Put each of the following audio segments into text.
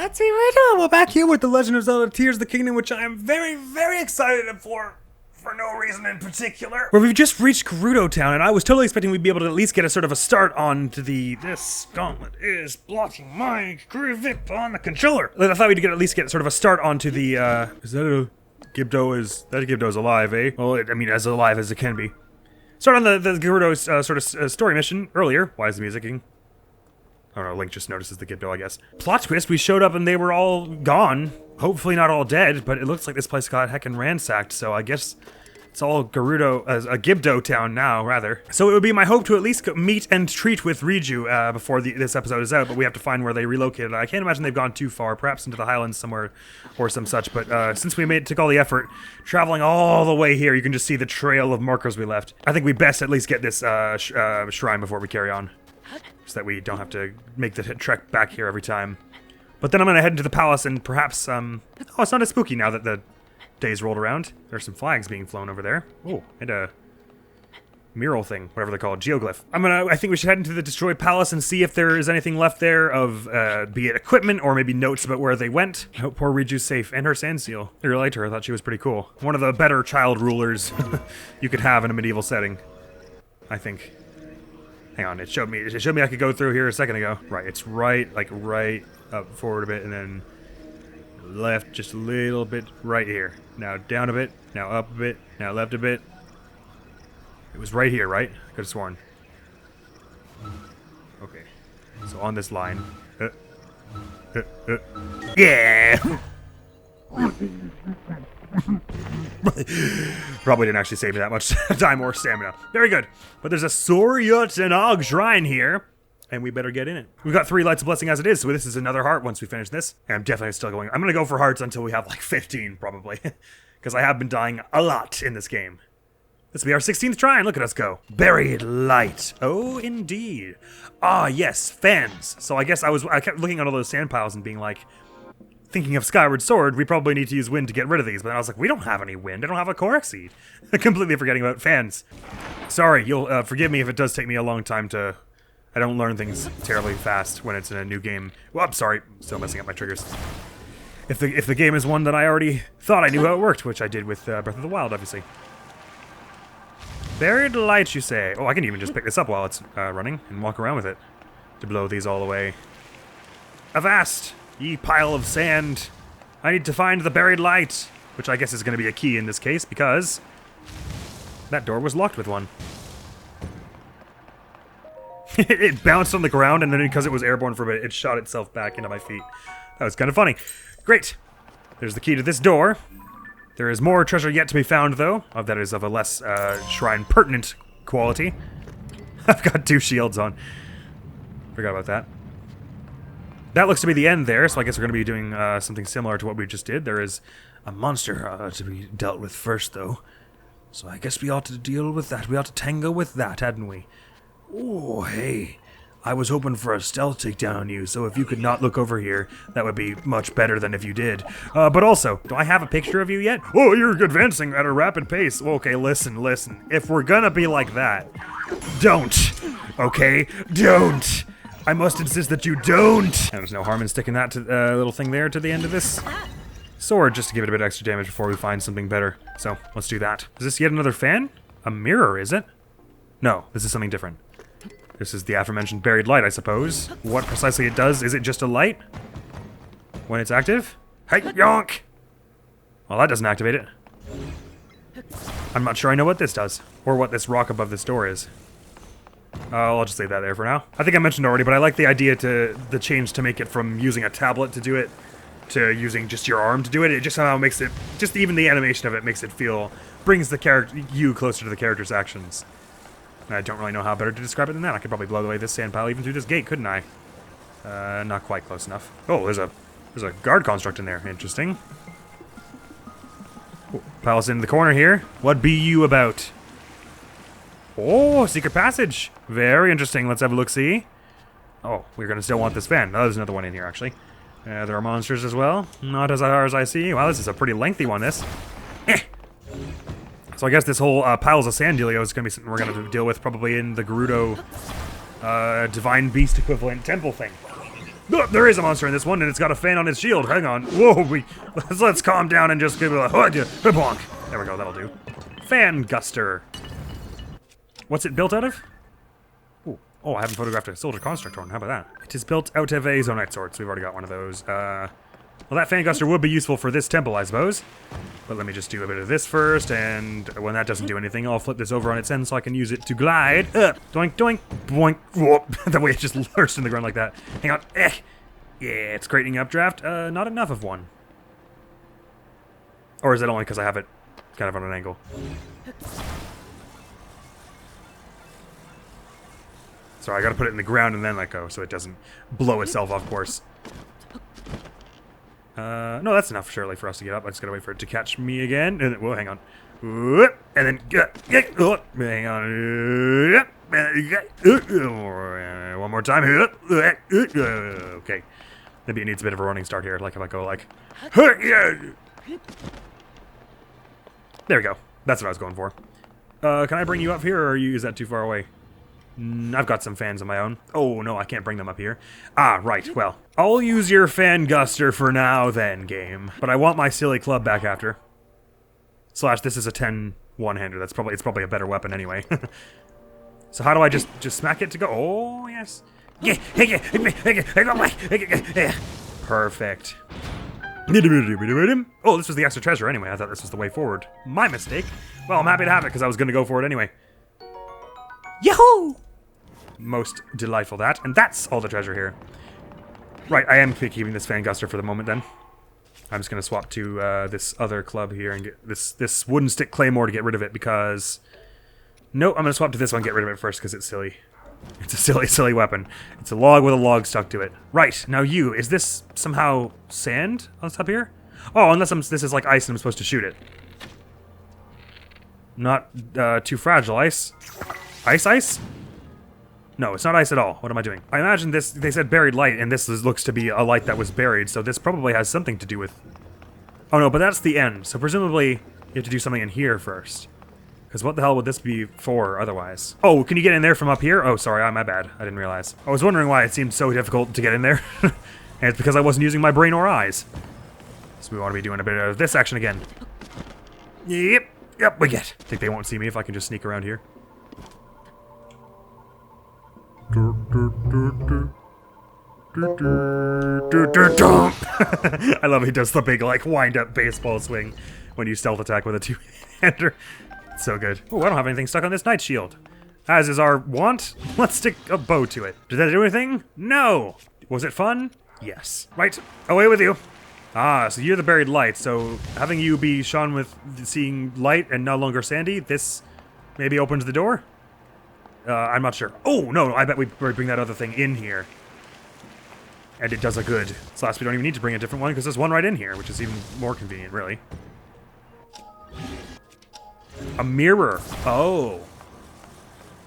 That's it right now. We're back here with The Legend of Zelda Tears of the Kingdom, which I am very, very excited for no reason in particular. Where we've just reached Gerudo Town, and I was totally expecting we'd be able to at least get a sort of a start on to this gauntlet is blocking my grip on the controller. I thought we'd at least get sort of a start onto the, is that a Gibdo's alive, eh? Well, I mean, as alive as it can be. Start on the Gerudo's sort of story mission earlier. Why is the musicking? I don't know, Link just notices the Gibdo, I guess. Plot twist, we showed up and they were all gone. Hopefully not all dead, but it looks like this place got heckin' ransacked, so I guess it's all Gerudo, a Gibdo town now, rather. So it would be my hope to at least meet and treat with Riju before this episode is out, but we have to find where they relocated. I can't imagine they've gone too far, perhaps into the Highlands somewhere or some such, but since we took all the effort, traveling all the way here, you can just see the trail of markers we left. I think we best at least get this shrine before we carry on, so that we don't have to make the trek back here every time. But then I'm gonna head into the palace and perhaps, oh, it's not as spooky now that the days rolled around. There's some flags being flown over there. Oh, and a mural thing, whatever they're called, geoglyph. I think we should head into the destroyed palace and see if there is anything left there of, be it equipment or maybe notes about where they went. I hope poor Riju's safe, and her sand seal. I really liked her, I thought she was pretty cool. One of the better child rulers you could have in a medieval setting, I think. Hang on, it showed me I could go through here a second ago. Right, it's right up forward a bit and then left just a little bit right here. Now down a bit, now up a bit, now left a bit. It was right here, right? I could have sworn. Okay, so on this line. Yeah! Probably didn't actually save me that much time or stamina. Very good. But there's a Soryut and Og shrine here, and we better get in it. We've got 3 lights of blessing as it is, so this is another heart once we finish this. And I'm definitely still going. I'm gonna go for hearts until we have like 15, probably. Because I have been dying a lot in this game. This will be our 16th try, and look at us go. Buried light. Oh, indeed. Ah, yes, fans. So I guess I kept looking at all those sand piles and being like, thinking of Skyward Sword, we probably need to use wind to get rid of these, but then I was like, we don't have any wind, I don't have a Korok seed. Completely forgetting about fans. Sorry, you'll forgive me if it does take me a long time to... I don't learn things terribly fast when it's in a new game. Well, I'm sorry, still messing up my triggers. If the game is one that I already thought I knew how it worked, which I did with Breath of the Wild, obviously. Buried light, you say? Oh, I can even just pick this up while it's running and walk around with it to blow these all away. Avast! Ye pile of sand. I need to find the buried light, which I guess is going to be a key in this case, because that door was locked with one. It bounced on the ground, and then because it was airborne for a bit, it shot itself back into my feet. That was kind of funny. Great. There's the key to this door. There is more treasure yet to be found, though. That is of a less shrine-pertinent quality. I've got 2 shields on. Forgot about that. That looks to be the end there, so I guess we're going to be doing something similar to what we just did. There is a monster to be dealt with first, though. So I guess we ought to deal with that. We ought to tango with that, hadn't we? Oh, hey. I was hoping for a stealth takedown on you, so if you could not look over here, that would be much better than if you did. But also, do I have a picture of you yet? Oh, you're advancing at a rapid pace. Okay, listen. If we're gonna be like that, don't. Okay? Don't. I must insist that you don't! And there's no harm in sticking that little thing there to the end of this sword, just to give it a bit of extra damage before we find something better. So, let's do that. Is this yet another fan? A mirror, is it? No, this is something different. This is the aforementioned buried light, I suppose. What precisely it does, is it just a light? When it's active? Hey, yonk! Well, that doesn't activate it. I'm not sure I know what this does, or what this rock above this door is. I'll just leave that there for now. I think I mentioned already, but I like the idea the change to make it from using a tablet to do it to using just your arm to do it. It just somehow makes it, just even the animation of it makes it feel, brings the you closer to the character's actions. And I don't really know how better to describe it than that. I could probably blow away this sand pile even through this gate, couldn't I? Not quite close enough. Oh, there's a guard construct in there. Interesting. Oh, palace in the corner here. What be you about? Oh, secret passage. Very interesting. Let's have a look-see. Oh, we're going to still want this fan. Oh, there's another one in here, actually. There are monsters as well. Not as far as I see. Wow, this is a pretty lengthy one, this. So I guess this whole piles of sand dealio is going to be something we're going to deal with probably in the Gerudo Divine Beast equivalent temple thing. Oh, there is a monster in this one, and it's got a fan on its shield. Hang on. Whoa, let's calm down and just give it a bonk. There we go, that'll do. Fan Guster. What's it built out of? Ooh. Oh, I haven't photographed a soldier construct horn. How about that? It is built out of a zonite sword, so we've already got one of those. Well, that Fan Guster would be useful for this temple, I suppose. But let me just do a bit of this first, and when that doesn't do anything, I'll flip this over on its end so I can use it to glide up. Doink, doink, boink, whoop. The way it just lurched in the ground like that. Hang on. Yeah, it's creating updraft. Not enough of one. Or is it only because I have it kind of on an angle? Sorry, I gotta put it in the ground and then let go so it doesn't blow itself off course. No, that's enough, surely, for us to get up. I just gotta wait for it to catch me again. And whoa, hang on. And then, hang on. One more time. Okay. Maybe it needs a bit of a running start here. Like if I go like, there we go. That's what I was going for. Can I bring you up here, or is that too far away? I've got some fans of my own. Oh, no, I can't bring them up here. Ah, right, well. I'll use your Fan Guster for now then, game. But I want my silly club back after. Slash, this is a 10 one-hander. It's probably a better weapon anyway. So how do I just smack it to go? Oh, yes. Perfect. Oh, this was the extra treasure anyway. I thought this was the way forward. My mistake. Well, I'm happy to have it because I was going to go for it anyway. Yahoo! Most delightful that. And that's all the treasure here. Right, I am keeping this Fan Guster for the moment then. I'm just going to swap to this other club here and get this wooden stick claymore to get rid of it because... Nope, I'm going to swap to this one and get rid of it first because it's silly. It's a silly, silly weapon. It's a log with a log stuck to it. Right, now is this somehow sand on top here? Oh, unless this is like ice and I'm supposed to shoot it. Not too fragile ice. Ice? No, it's not ice at all. What am I doing? I imagine this, they said buried light, and this looks to be a light that was buried, so this probably has something to do with... Oh no, but that's the end, so presumably you have to do something in here first. Because what the hell would this be for otherwise? Oh, can you get in there from up here? Oh, sorry, my bad. I didn't realize. I was wondering why it seemed so difficult to get in there. And it's because I wasn't using my brain or eyes. So we want to be doing a bit of this action again. Yep, we get. Think they won't see me if I can just sneak around here. I love he does the big, like, wind-up baseball swing when you stealth attack with a two-hander. So good. Oh, I don't have anything stuck on this knight shield. As is our wont, let's stick a bow to it. Did that do anything? No! Was it fun? Yes. Right, away with you. Ah, so you're the buried light, so having you be shone with seeing light and no longer sandy, this maybe opens the door? I'm not sure. Oh, no, I bet we bring that other thing in here. And it does a good. Slash, we don't even need to bring a different one because there's one right in here, which is even more convenient, really. A mirror. Oh.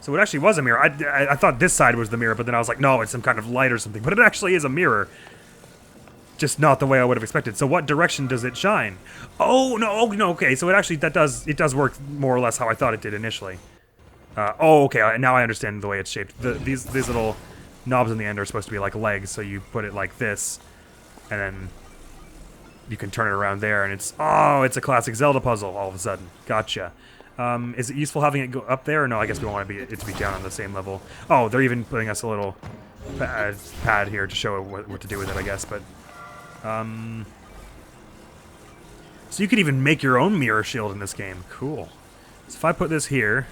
So it actually was a mirror. I thought this side was the mirror, but then I was like, no, it's some kind of light or something. But it actually is a mirror. Just not the way I would have expected. So what direction does it shine? Oh, no, okay. So it does work more or less how I thought it did initially. Oh, okay, now I understand the way it's shaped. These little knobs in the end are supposed to be like legs, so you put it like this, and then you can turn it around there, and it's a classic Zelda puzzle all of a sudden. Gotcha. Is it useful having it go up there, or no? I guess we want it to be down on the same level. Oh, they're even putting us a little pad here to show what to do with it, I guess, but... So you could even make your own mirror shield in this game. Cool. So if I put this here...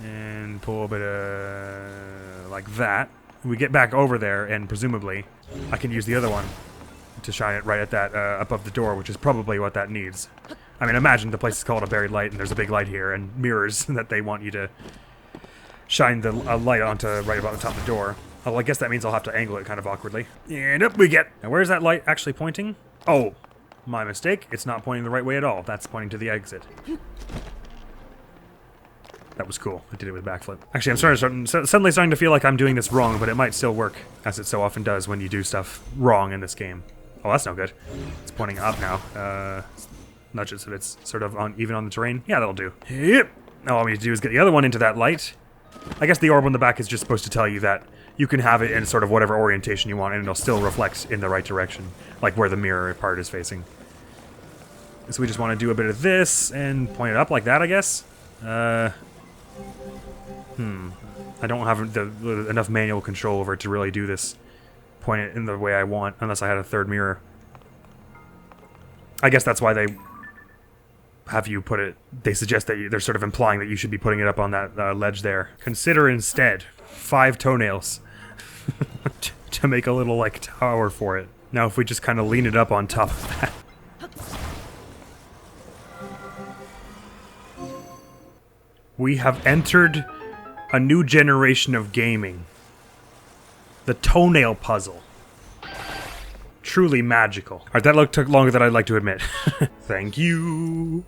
and pull a bit of... like that. We get back over there, and presumably I can use the other one to shine it right at that, above the door, which is probably what that needs. I mean, imagine the place is called a buried light, and there's a big light here, and mirrors that they want you to shine a light onto right about the top of the door. Well, I guess that means I'll have to angle it kind of awkwardly. And up we get! Now, where's that light actually pointing? Oh, my mistake. It's not pointing the right way at all. That's pointing to the exit. That was cool. I did it with a backflip. Actually, I'm suddenly starting to feel like I'm doing this wrong, but it might still work, as it so often does when you do stuff wrong in this game. Oh, that's no good. It's pointing up now. Nudge it so it's sort of even on the terrain. Yeah, that'll do. Yep. Now all we need to do is get the other one into that light. I guess the orb on the back is just supposed to tell you that you can have it in sort of whatever orientation you want, and it'll still reflect in the right direction, like where the mirror part is facing. So we just want to do a bit of this and point it up like that, I guess. I don't have enough manual control over it to really do this. Point it in the way I want, unless I had a third mirror. I guess that's why they have you put it. They suggest that they're sort of implying that you should be putting it up on that ledge there. Consider instead 5 toenails to make a little like tower for it. Now, if we just kind of lean it up on top of that. We have entered a new generation of gaming. The toenail puzzle. Truly magical. Alright, that took longer than I'd like to admit. Thank you.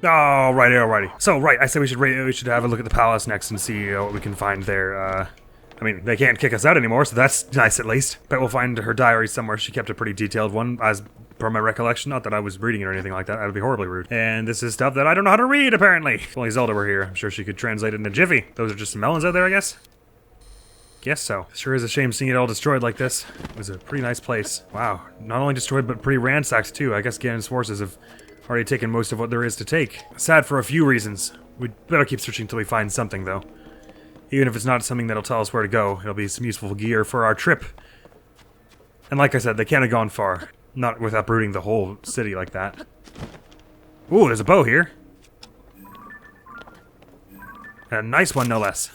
Alrighty. So, right, I said we should have a look at the palace next and see what we can find there. I mean, they can't kick us out anymore, so that's nice at least. Bet we'll find her diary somewhere. She kept a pretty detailed one, as per my recollection. Not that I was reading it or anything like that. That would be horribly rude. And this is stuff that I don't know how to read, apparently. If only Zelda were here. I'm sure she could translate it in a jiffy. Those are just some melons out there, I guess? Guess so. Sure is a shame seeing it all destroyed like this. It was a pretty nice place. Wow. Not only destroyed, but pretty ransacked, too. I guess Ganon's forces have already taken most of what there is to take. Sad for a few reasons. We'd better keep searching until we find something, though. Even if it's not something that'll tell us where to go, it'll be some useful gear for our trip. And like I said, they can't have gone far. Not with uprooting the whole city like that. Ooh, there's a bow here. A nice one, no less.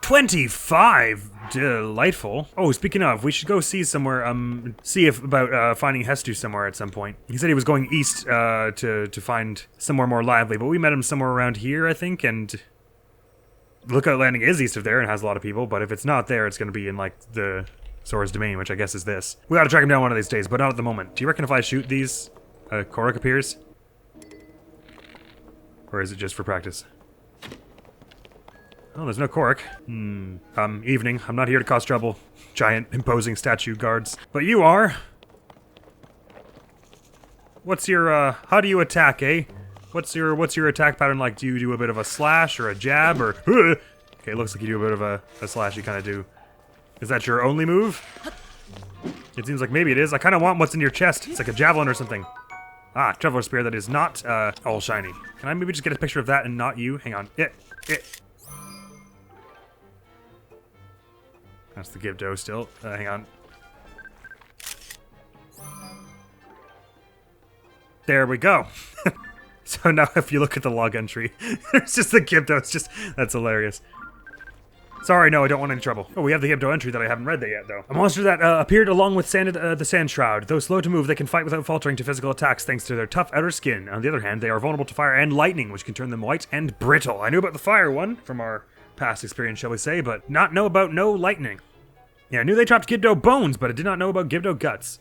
25! Delightful. Oh, speaking of, we should go see somewhere, see if about finding Hestu somewhere at some point. He said he was going east to find somewhere more lively, but we met him somewhere around here, I think, and Lookout Landing is east of there and has a lot of people, but if it's not there, it's going to be in, like, the Sora's Domain, which I guess is this. We ought to track him down one of these days, but not at the moment. Do you reckon if I shoot these, Korok appears? Or is it just for practice? Oh, there's no Korok. Evening. I'm not here to cause trouble. Giant, imposing statue guards. But you are. What's your, how do you attack, eh? What's your attack pattern like? Do you do a bit of a slash or a jab or... Okay, looks like you do a bit of a slash, you kind of do. Is that your only move? It seems like maybe it is. I kind of want what's in your chest. It's like a javelin or something. Ah, Traveler Spear that is not all shiny. Can I maybe just get a picture of that and not you? Hang on. That's the Gibdo still. Hang on. There we go. So now if you look at the log entry, there's just the Gibdo. It's just, that's hilarious. Sorry, no, I don't want any trouble. Oh, we have the Gibdo entry that I haven't read there yet, though. A monster that appeared along with the Sand Shroud. Though slow to move, they can fight without faltering to physical attacks thanks to their tough outer skin. On the other hand, they are vulnerable to fire and lightning, which can turn them white and brittle. I knew about the fire one from our past experience, shall we say, but not know about no lightning. Yeah, I knew they dropped Gibdo bones, but I did not know about Gibdo guts.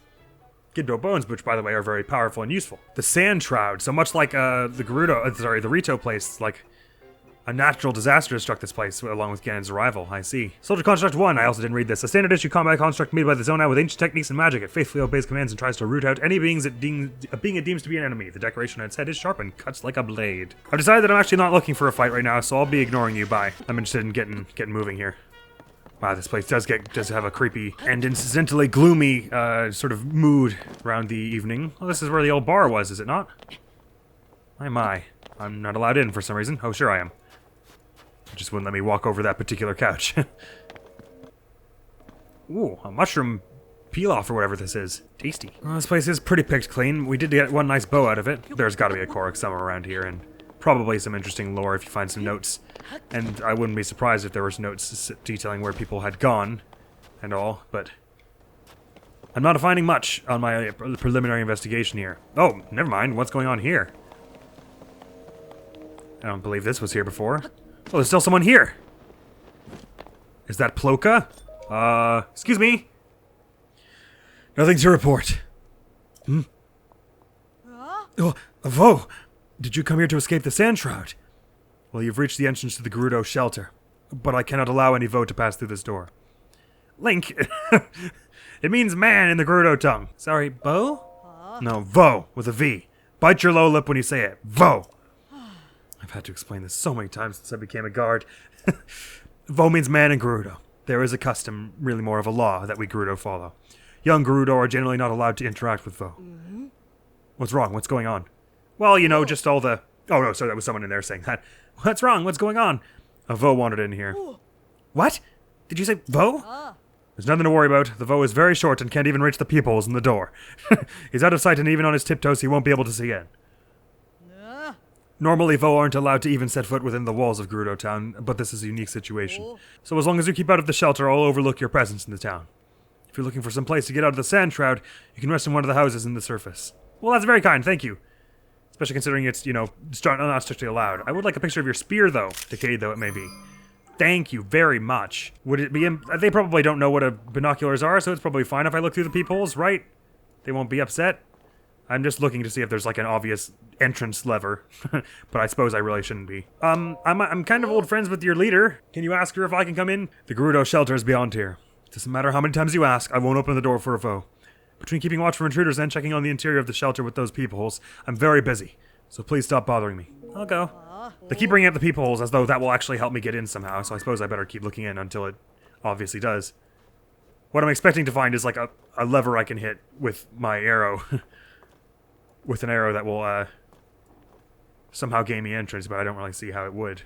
Gibdo bones, which, by the way, are very powerful and useful. The Sand Shroud, so much like the Rito place, like a natural disaster struck this place along with Ganon's arrival. I see. Soldier Construct 1, I also didn't read this. A standard issue combat construct made by the Zona with ancient techniques and magic. It faithfully obeys commands and tries to root out any beings it deems to be an enemy. The decoration on its head is sharp and cuts like a blade. I've decided that I'm actually not looking for a fight right now, so I'll be ignoring you. Bye. I'm interested in getting moving here. Wow, this place does have a creepy and incidentally gloomy sort of mood around the evening. Well, this is where the old bar was, is it not? My. I'm not allowed in for some reason. Oh, sure I am. It just wouldn't let me walk over that particular couch. Ooh, a mushroom peel-off or whatever this is. Tasty. Well, this place is pretty picked clean. We did get one nice bow out of it. There's got to be a Korok somewhere around here, and probably some interesting lore if you find some notes. And I wouldn't be surprised if there was notes detailing where people had gone and all, but I'm not finding much on my preliminary investigation here. Oh, never mind. What's going on here? I don't believe this was here before. Oh, there's still someone here. Is that Ploka? Excuse me? Nothing to report. Oh, Vo! Did you come here to escape the Sand Shroud? Well, you've reached the entrance to the Gerudo shelter, but I cannot allow any Vo to pass through this door. Link, It means man in the Gerudo tongue. Sorry, Bo? No, Vo, with a V. Bite your low lip when you say it. Vo. I've had to explain this so many times since I became a guard. Vo means man in Gerudo. There is a custom, really more of a law, that we Gerudo follow. Young Gerudo are generally not allowed to interact with Vo. What's wrong? What's going on? Well, you know, just all the... Oh, no, sorry, that was someone in there saying that. What's wrong? What's going on? A Vo wandered in here. What? Did you say Vo? There's nothing to worry about. The Vo is very short and can't even reach the peepholes in the door. He's out of sight, and even on his tiptoes, he won't be able to see in. Normally, Vo aren't allowed to even set foot within the walls of Gerudo Town, but this is a unique situation. So as long as you keep out of the shelter, I'll overlook your presence in the town. If you're looking for some place to get out of the sand shroud, you can rest in one of the houses in the surface. Well, that's very kind, thank you. Especially considering it's, you know, not strictly allowed. I would like a picture of your spear, though, decayed though it may be. Thank you very much. Would it be... They probably don't know what binoculars are, so it's probably fine if I look through the peepholes, right? They won't be upset. I'm just looking to see if there's like an obvious entrance lever, but I suppose I really shouldn't be. I'm kind of old friends with your leader. Can you ask her if I can come in? The Gerudo shelter is beyond here. Doesn't matter how many times you ask, I won't open the door for a foe. Between keeping watch for intruders and checking on the interior of the shelter with those peepholes, I'm very busy. So please stop bothering me. I'll go. They keep bringing up the peepholes as though that will actually help me get in somehow, so I suppose I better keep looking in until it obviously does. What I'm expecting to find is like a lever I can hit with my arrow. With an arrow that will somehow gain me entrance, but I don't really see how it would.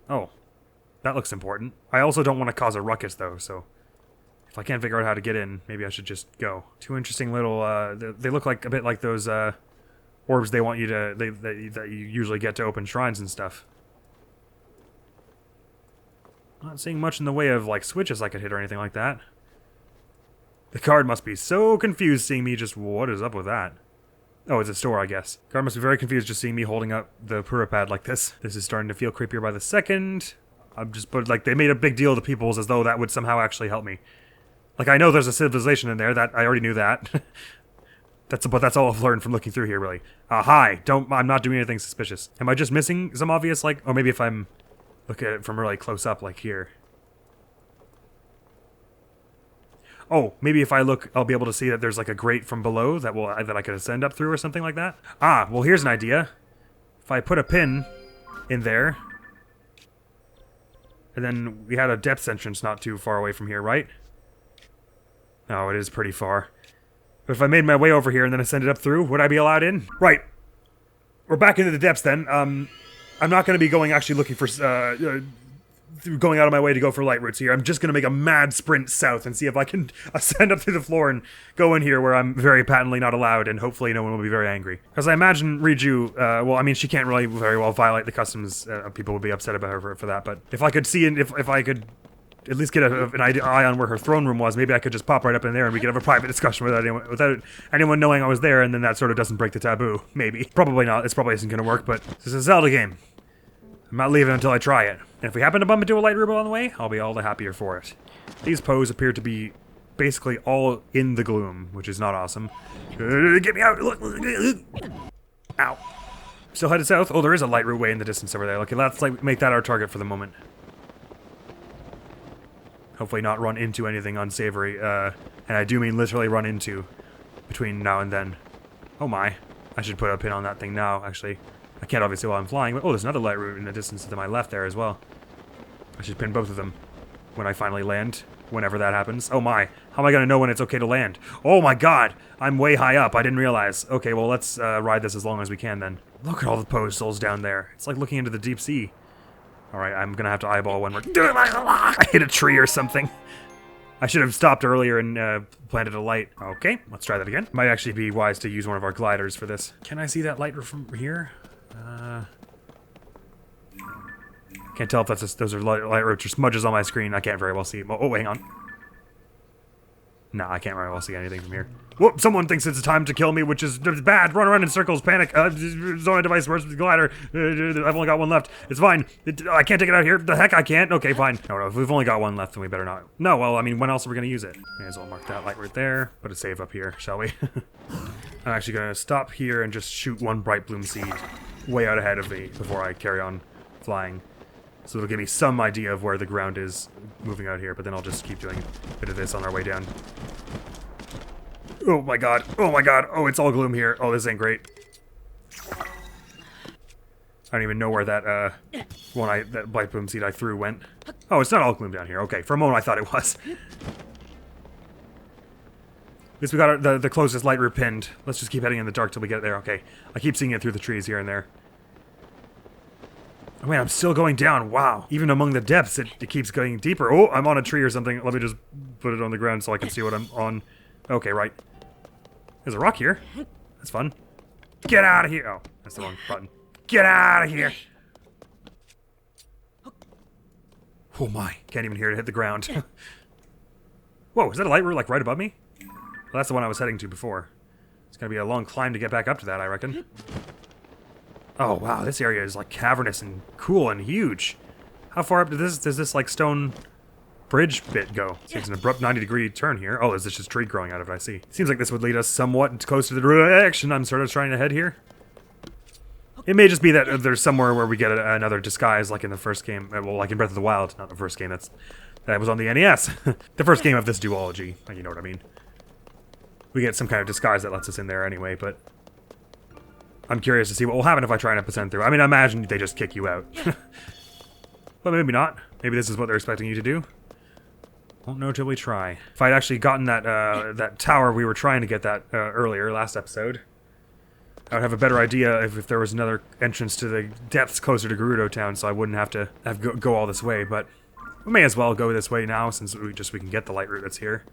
Oh, that looks important. I also don't want to cause a ruckus though, so if I can't figure out how to get in, maybe I should just go. Two interesting little, they look like a bit like those orbs they want you to, that you usually get to open shrines and stuff. Not seeing much in the way of like switches I could hit or anything like that. The guard must be so confused seeing me just, what is up with that? Oh, it's a store, I guess. Guard must be very confused just seeing me holding up the Purah pad like this. This is starting to feel creepier by the second. But like, they made a big deal of the peoples as though that would somehow actually help me. Like, I know there's a civilization in there, that I already knew that. But that's all I've learned from looking through here, really. Hi, I'm not doing anything suspicious. Am I just missing some obvious, like, or maybe if I'm looking at it from really close up, like here. Oh, maybe if I look, I'll be able to see that there's like a grate from below that I could ascend up through or something like that. Ah, well here's an idea. If I put a pin in there, and then we had a depths entrance not too far away from here, right? No, it is pretty far. But if I made my way over here and then ascended up through, would I be allowed in? Right. We're back into the depths then. I'm not going to be going actually looking for going out of my way to go for light routes here. I'm just going to make a mad sprint south and see if I can ascend up through the floor and go in here where I'm very patently not allowed, and hopefully no one will be very angry. Because I imagine Riju, well, I mean, she can't really very well violate the customs. People would be upset about her for that, but if I could see, if I could at least get an eye on where her throne room was, maybe I could just pop right up in there and we could have a private discussion without anyone knowing I was there, and then that sort of doesn't break the taboo. Maybe. Probably not. This probably isn't going to work, but this is a Zelda game. I'm not leaving until I try it. And if we happen to bump into a light robot on the way, I'll be all the happier for it. These Poes appear to be basically all in the gloom, which is not awesome. Get me out! Look! Ow. Still headed south. Oh, there is a light route way in the distance over there. Okay, let's make that our target for the moment. Hopefully not run into anything unsavory, and I do mean literally run into between now and then. Oh my. I should put a pin on that thing now, actually. I can't obviously while I'm flying, but oh, there's another light route in the distance to my left there as well. I should pin both of them when I finally land, whenever that happens. Oh my, how am I gonna know when it's okay to land? Oh my god, I'm way high up, I didn't realize. Okay, well let's ride this as long as we can then. Look at all the Poe souls down there. It's like looking into the deep sea. Alright, I'm gonna have to eyeball one more. I hit a tree or something. I should have stopped earlier and planted a light. Okay, let's try that again. Might actually be wise to use one of our gliders for this. Can I see that light from here? Can't tell if those are light routes or smudges on my screen. I can't very well see. Oh, hang on. No, I can't very well see anything from here. Whoop, someone thinks it's time to kill me, which is bad. Run around in circles, panic. Sonia device, where's the glider? I've only got one left. It's fine. I can't take it out here. The heck I can't. Okay, fine. No, if we've only got one left, then we better not. No, well, I mean, when else are we going to use it? May as well mark that light right there. Put a save up here, shall we? I'm actually going to stop here and just shoot one bright bloom seed way out ahead of me before I carry on flying. So it'll give me some idea of where the ground is moving out here, but then I'll just keep doing a bit of this on our way down. Oh my god. Oh my god. Oh, it's all gloom here. Oh, this ain't great. I don't even know where that, that blight boom seed I threw went. Oh, it's not all gloom down here. Okay, for a moment I thought it was. At least we got the closest light route pinned. Let's just keep heading in the dark till we get there. Okay, I keep seeing it through the trees here and there. Oh man, I'm still going down. Wow. Even among the depths, it keeps going deeper. Oh, I'm on a tree or something. Let me just put it on the ground so I can see what I'm on. Okay, right. There's a rock here. That's fun. Get out of here. Oh, that's the wrong button. Get out of here. Oh my, can't even hear it hit the ground. Whoa, is that a light route like right above me? Well, that's the one I was heading to before. It's gonna be a long climb to get back up to that, I reckon. Oh wow, this area is like cavernous and cool and huge. How far up does this like stone bridge bit go? So it's an abrupt 90-degree turn here. Oh, there's just a tree growing out of it, I see. Seems like this would lead us somewhat close to the direction I'm sort of trying to head here. It may just be that there's somewhere where we get another disguise, like in the first game. Well, like in Breath of the Wild, not the first game. That was on the NES. The first game of this duology. You know what I mean. We get some kind of disguise that lets us in there anyway, but I'm curious to see what will happen if I try and ascend through. I mean, I imagine they just kick you out. But maybe not. Maybe this is what they're expecting you to do. Won't know till we try. If I'd actually gotten that that tower we were trying to get that earlier, last episode, I would have a better idea if there was another entrance to the depths closer to Gerudo Town, so I wouldn't have to go all this way. But we may as well go this way now, since we can get the light route that's here.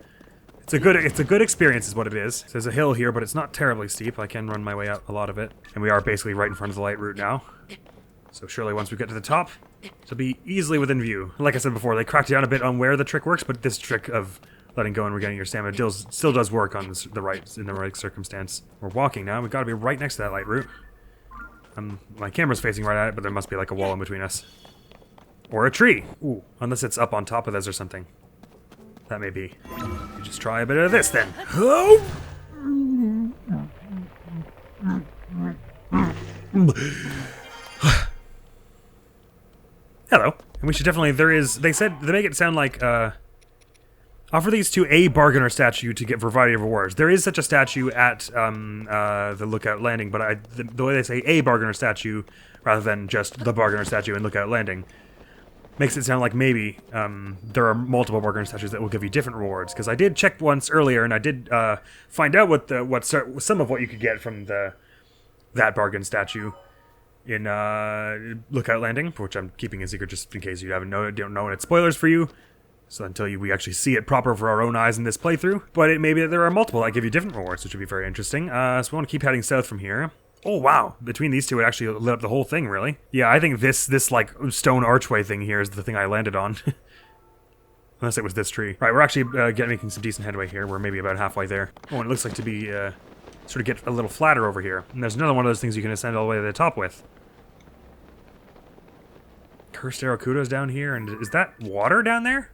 It's a good experience, is what it is. So there's a hill here, but it's not terribly steep. I can run my way up a lot of it, and we are basically right in front of the light route now. So surely once we get to the top, it'll be easily within view. Like I said before, they cracked down a bit on where the trick works, but this trick of letting go and regaining your stamina still does work on in the right circumstance. We're walking now. We've got to be right next to that light route. My camera's facing right at it, but there must be like a wall in between us. Or a tree. Ooh, unless it's up on top of this or something. That may be. You just try a bit of this then. Oh! Hello. And we should definitely, they said, they make it sound like, offer these to a bargainer statue to get variety of rewards. There is such a statue at the Lookout Landing, but the way they say a bargainer statue rather than just the bargainer statue in Lookout Landing makes it sound like maybe there are multiple bargainer statues that will give you different rewards. Because I did check once earlier, and I did find out some of what you could get from that bargain statue in Lookout Landing, which I'm keeping a secret just in case you don't know, and it's spoilers for you. So until we actually see it proper for our own eyes in this playthrough. But it may be that there are multiple that give you different rewards, which would be very interesting. So we want to keep heading south from here. Oh, wow. Between these two, it actually lit up the whole thing, really. Yeah, I think this like, stone archway thing here is the thing I landed on. Unless it was this tree. Right, we're actually making some decent headway here. We're maybe about halfway there. Oh, and it looks like to be, sort of get a little flatter over here. And there's another one of those things you can ascend all the way to the top with. Cursed Aracuda's down here, and is that water down there?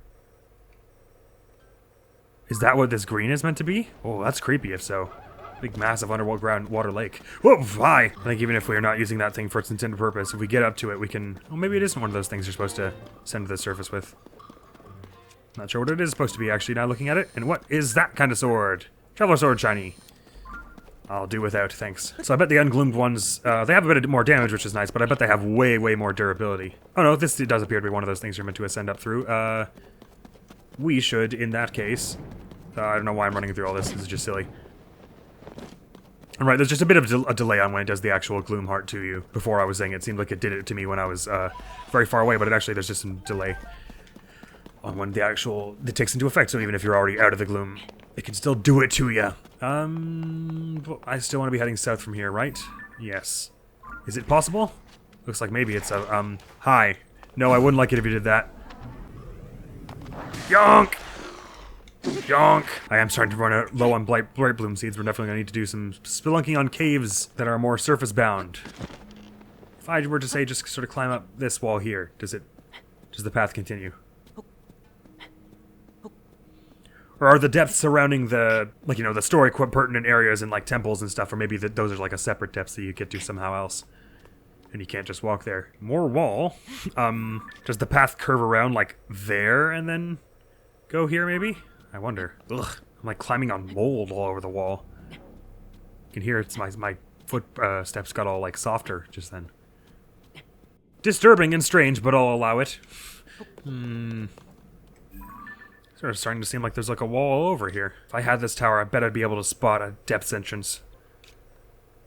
Is that what this green is meant to be? Oh, that's creepy if so. Big, massive underground water lake. Whoa, hi! I think even if we're not using that thing for its intended purpose, if we get up to it, we can... Oh, maybe it isn't one of those things you're supposed to send to the surface with. Not sure what it is supposed to be, actually, now looking at it. And what is that kind of sword? Traveler sword, shiny. I'll do without, thanks. So I bet the ungloomed ones, they have a bit more damage, which is nice, but I bet they have way, way more durability. Oh no, this does appear to be one of those things you're meant to ascend up through. We should, in that case... I don't know why I'm running through all this. This is just silly. Alright, there's just a bit of a delay on when it does the actual gloom heart to you. Before I was saying it seemed like it did it to me when I was very far away, but there's just some delay on when it takes into effect. So even if you're already out of the gloom, it can still do it to you. But I still want to be heading south from here, right? Yes. Is it possible? Looks like maybe it's a, hi. No, I wouldn't like it if you did that. Yonk! Yonk! I am starting to run out low on bright bloom seeds. We're definitely going to need to do some spelunking on caves that are more surface bound. If I were to say just sort of climb up this wall here, does the path continue? Or are the depths surrounding the, like, you know, the story pertinent areas and like temples and stuff, or maybe those are like a separate depths that you get to somehow else? And you can't just walk there. More wall. Does the path curve around like there and then go here maybe? I wonder. Ugh. I'm like climbing on mold all over the wall. You can hear it's my foot steps got all like softer just then. Disturbing and strange, but I'll allow it. Sort of starting to seem like there's like a wall over here. If I had this tower, I bet I'd be able to spot a depths entrance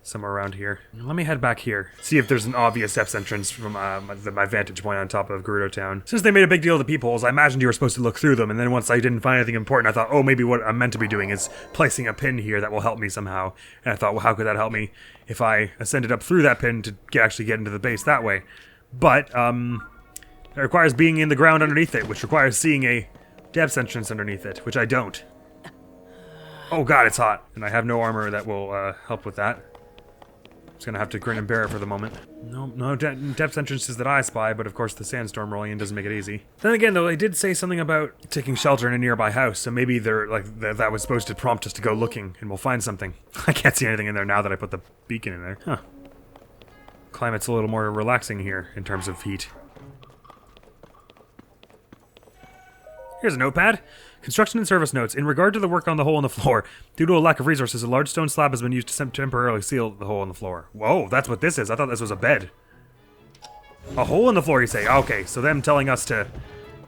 somewhere around here. Let me head back here. See if there's an obvious depths entrance from my vantage point on top of Gerudo Town. Since they made a big deal of the peepholes, I imagined you were supposed to look through them, and then once I didn't find anything important, I thought, oh, maybe what I'm meant to be doing is placing a pin here that will help me somehow. And I thought, well, how could that help me if I ascended up through that pin to actually get into the base that way? But, it requires being in the ground underneath it, which requires seeing a depths entrance underneath it, which I don't. Oh god, it's hot. And I have no armor that will help with that. Just gonna have to grin and bear it for the moment. No depths entrances that I spy, but of course the sandstorm rolling in doesn't make it easy. Then again, though, they did say something about taking shelter in a nearby house, so maybe they're like that was supposed to prompt us to go looking, and we'll find something. I can't see anything in there now that I put the beacon in there. Huh. Climate's a little more relaxing here in terms of heat. Here's a notepad. Construction and service notes. In regard to the work on the hole in the floor, due to a lack of resources, a large stone slab has been used to temporarily seal the hole in the floor. Whoa, that's what this is. I thought this was a bed. A hole in the floor, you say? Okay, so them telling us to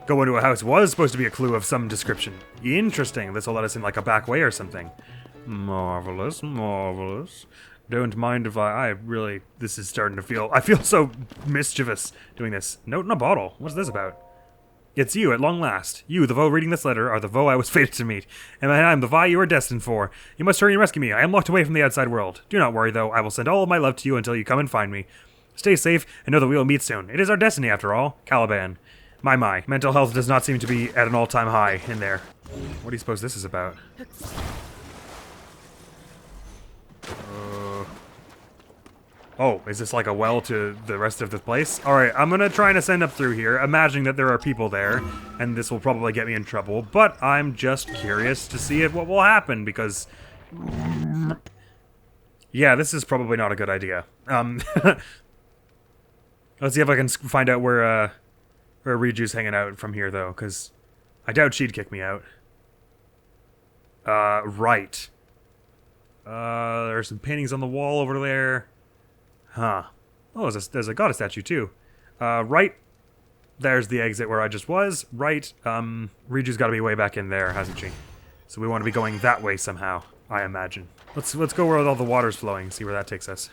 go into a house was supposed to be a clue of some description. Interesting. This will let us in like a back way or something. Marvelous, marvelous. Don't mind if I really... This is starting to feel... I feel so mischievous doing this. Note in a bottle. What's this about? It's you, at long last. You, the foe reading this letter, are the foe I was fated to meet. And I am the vi you are destined for. You must hurry and rescue me. I am locked away from the outside world. Do not worry, though. I will send all of my love to you until you come and find me. Stay safe, and know that we will meet soon. It is our destiny, after all. Caliban. My. Mental health does not seem to be at an all-time high in there. What do you suppose this is about? Oh, is this like a well to the rest of the place? Alright, I'm gonna try and ascend up through here, imagining that there are people there, and this will probably get me in trouble, but I'm just curious to see what will happen, because... Yeah, this is probably not a good idea. Let's see if I can find out where Riju's hanging out from here, though, because I doubt she'd kick me out. Right. There's some paintings on the wall over there. Huh. Oh, there's a goddess statue, too. Right. There's the exit where I just was. Right. Riju's got to be way back in there, hasn't she? So we want to be going that way somehow, I imagine. Let's go where all the water's flowing, see where that takes us.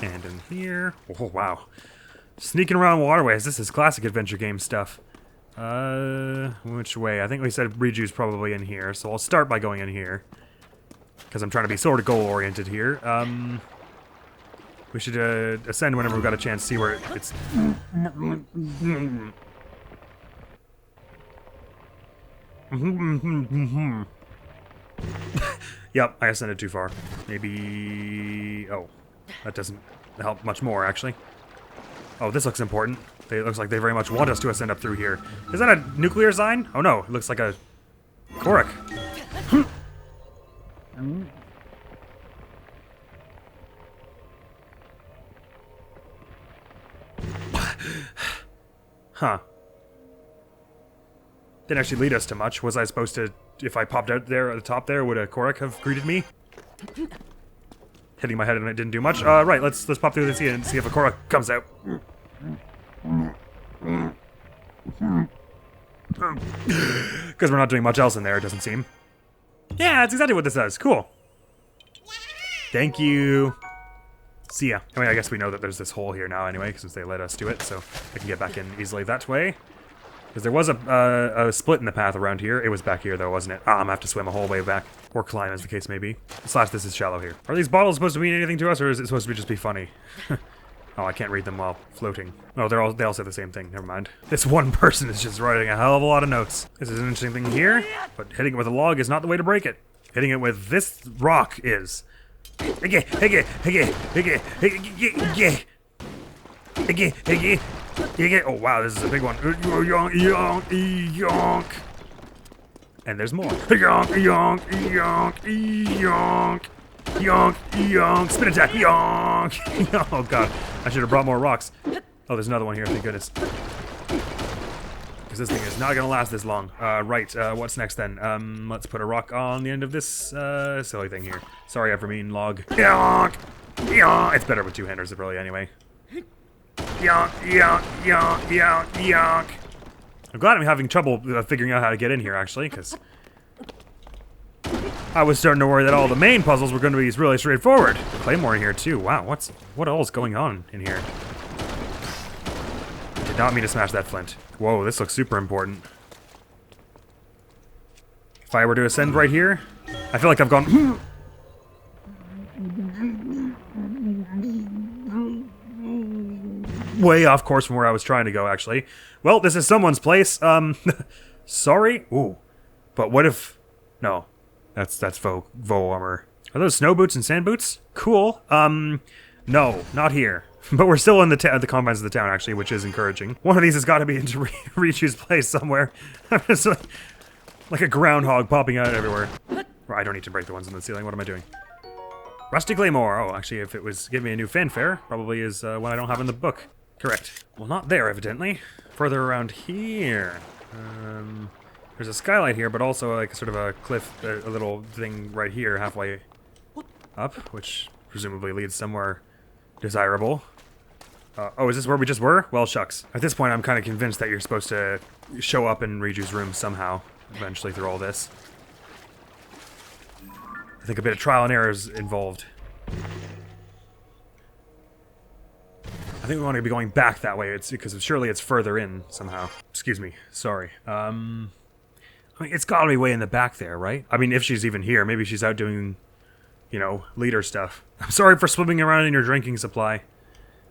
And in here. Oh, wow. Sneaking around waterways. This is classic adventure game stuff. Which way? I think we said Riju's probably in here, so I'll start by going in here. Because I'm trying to be sort of goal-oriented here. We should ascend whenever we've got a chance to see where it's... Yep, I ascended too far. Maybe... Oh, that doesn't help much more, actually. Oh, this looks important. It looks like they very much want us to ascend up through here. Is that a nuclear sign? Oh no, it looks like a... Korok. Huh. Didn't actually lead us to much. Was I supposed to, if I popped out there at the top there, would a Korok have greeted me? Hitting my head and it didn't do much. Right, let's pop through this here and see if a Korok comes out. Because we're not doing much else in there, it doesn't seem. Yeah, that's exactly what this does. Cool. Thank you. See ya. I mean, I guess we know that there's this hole here now anyway, since they let us do it, so I can get back in easily that way. Because there was a split in the path around here. It was back here, though, wasn't it? Ah, I'm gonna have to swim a whole way back. Or climb, as the case may be. Slash, this is shallow here. Are these bottles supposed to mean anything to us, or is it supposed to just be funny? Oh, I can't read them while floating. Oh, they all say the same thing. Never mind. This one person is just writing a hell of a lot of notes. This is an interesting thing here, but hitting it with a log is not the way to break it. Hitting it with this rock is. Oh wow, this is a big one. And there's more. Spin attack. Oh god, I should have brought more rocks. Oh, there's another one here, thank goodness. Because this thing is not gonna last this long. Right, what's next then? Let's put a rock on the end of this, silly thing here. Sorry, Evermean log. Yonk! Yonk! It's better with two-handers, really, anyway. Yonk! Yonk! Yonk! Yonk! Yonk! I'm glad I'm having trouble figuring out how to get in here, actually, because I was starting to worry that all the main puzzles were going to be really straightforward. Claymore in here, too. Wow, what all is going on in here? Did not mean to smash that flint. Whoa, this looks super important. If I were to ascend right here, I feel like I've gone way off course from where I was trying to go, actually. Well, this is someone's place. Sorry. Ooh. But what if... No. That's faux armor. Are those snow boots and sand boots? Cool. No, not here. But we're still in the confines of the town, actually, which is encouraging. One of these has got to be into Riju's place somewhere. It's like a groundhog popping out everywhere. I don't need to break the ones in the ceiling. What am I doing? Rusty Claymore. Oh, actually, if it was give me a new fanfare, probably is what I don't have in the book. Correct. Well, not there, evidently. Further around here. There's a skylight here, but also like sort of a cliff, a little thing right here, halfway up, which presumably leads somewhere desirable. Oh, is this where we just were? Well, shucks. At this point, I'm kind of convinced that you're supposed to show up in Riju's room somehow, eventually through all this. I think a bit of trial and error is involved. I think we want to be going back that way. It's because surely it's further in somehow. Excuse me. Sorry. I mean, it's got to be way in the back there, right? I mean, if she's even here, maybe she's out doing, you know, leader stuff. I'm sorry for swimming around in your drinking supply.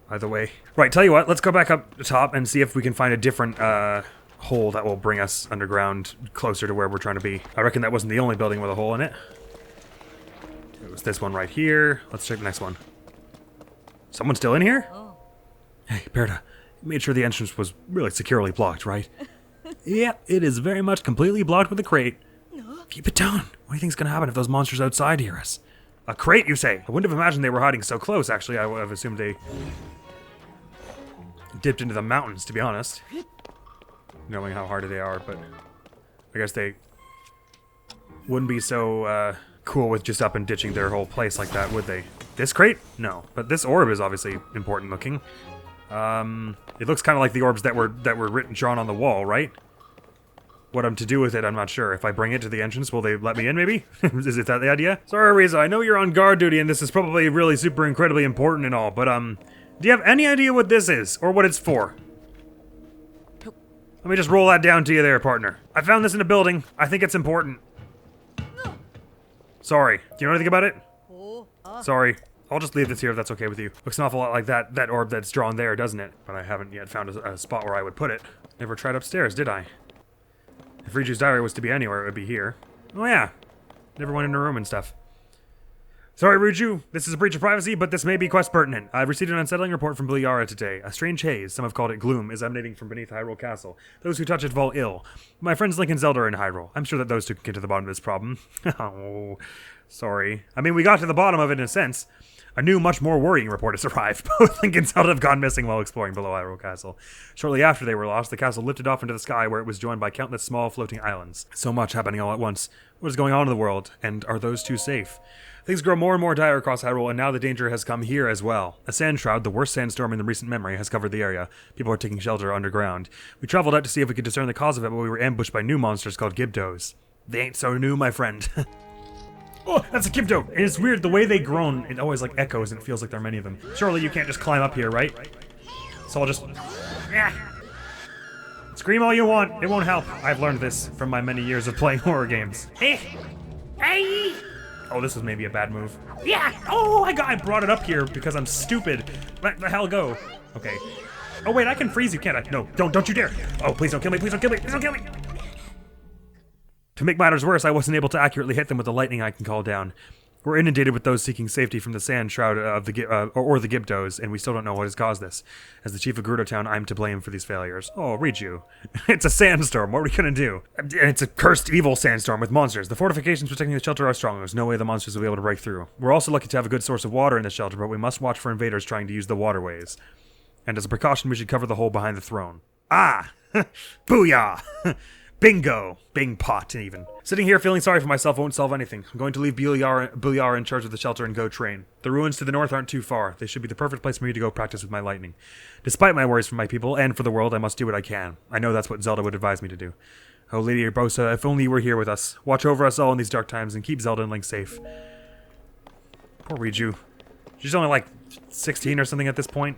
By the way. Right, tell you what, let's go back up the top and see if we can find a different hole that will bring us underground closer to where we're trying to be. I reckon that wasn't the only building with a hole in it. It was this one right here. Let's check the next one. Someone still in here? Oh. Hey, Purah, you made sure the entrance was really securely blocked, right? Yeah, it is very much completely blocked with a crate. No. Keep it down. What do you think's gonna happen if those monsters outside hear us? A crate, you say? I wouldn't have imagined they were hiding so close, actually. I would have assumed they dipped into the mountains, to be honest. Knowing how hard they are, but I guess they wouldn't be so cool with just up and ditching their whole place like that, would they? This crate? No. But this orb is obviously important looking. It looks kind of like the orbs that were drawn on the wall, right? What I'm to do with it, I'm not sure. If I bring it to the entrance, will they let me in, maybe? Is it that the idea? Sorry, Riza, I know you're on guard duty and this is probably really super incredibly important and all, but, do you have any idea what this is? Or what it's for? Let me just roll that down to you there, partner. I found this in a building. I think it's important. Sorry. Do you know anything about it? Sorry. I'll just leave this here if that's okay with you. Looks an awful lot like that orb that's drawn there, doesn't it? But I haven't yet found a spot where I would put it. Never tried upstairs, did I? If Riju's diary was to be anywhere, it would be here. Oh yeah. Never went in her room and stuff. Sorry, Riju. This is a breach of privacy, but this may be quest pertinent. I've received an unsettling report from Purah today. A strange haze, some have called it gloom, is emanating from beneath Hyrule Castle. Those who touch it fall ill. My friends Link and Zelda are in Hyrule. I'm sure that those two can get to the bottom of this problem. Oh, sorry. I mean, we got to the bottom of it in a sense. A new, much more worrying report has arrived. Both Link and Zelda have gone missing while exploring below Hyrule Castle. Shortly after they were lost, the castle lifted off into the sky where it was joined by countless small floating islands. So much happening all at once. What is going on in the world? And are those two safe? Things grow more and more dire across Hyrule, and now the danger has come here as well. A sand shroud, the worst sandstorm in the recent memory, has covered the area. People are taking shelter underground. We traveled out to see if we could discern the cause of it, but we were ambushed by new monsters called Gibdos. They ain't so new, my friend. Oh, that's a Gibdo! It's weird, the way they groan, it always like echoes and it feels like there are many of them. Surely you can't just climb up here, right? So I'll just... Yeah. Scream all you want, it won't help. I've learned this from my many years of playing horror games. Hey! Hey! Oh, this was maybe a bad move. Yeah! Oh, I brought it up here because I'm stupid. Let the hell go. Okay. Oh wait, I can freeze you, can't I? No, don't you dare. Oh, please don't kill me, please don't kill me, please don't kill me! To make matters worse, I wasn't able to accurately hit them with the lightning I can call down. We're inundated with those seeking safety from the sand shroud of the Gibdos, and we still don't know what has caused this. As the chief of Gerudo Town, I'm to blame for these failures. Oh, Riju. It's a sandstorm, what are we gonna do? And it's a cursed evil sandstorm with monsters. The fortifications protecting the shelter are strong. There's no way the monsters will be able to break through. We're also lucky to have a good source of water in the shelter, but we must watch for invaders trying to use the waterways. And as a precaution, we should cover the hole behind the throne. Ah! Booyah! Bingo! Bing pot, even. Sitting here feeling sorry for myself won't solve anything. I'm going to leave Booyah in charge of the shelter and go train. The ruins to the north aren't too far. They should be the perfect place for me to go practice with my lightning. Despite my worries for my people and for the world, I must do what I can. I know that's what Zelda would advise me to do. Oh, Lady Urbosa, if only you were here with us. Watch over us all in these dark times and keep Zelda and Link safe. Poor Riju. She's only like 16 or something at this point.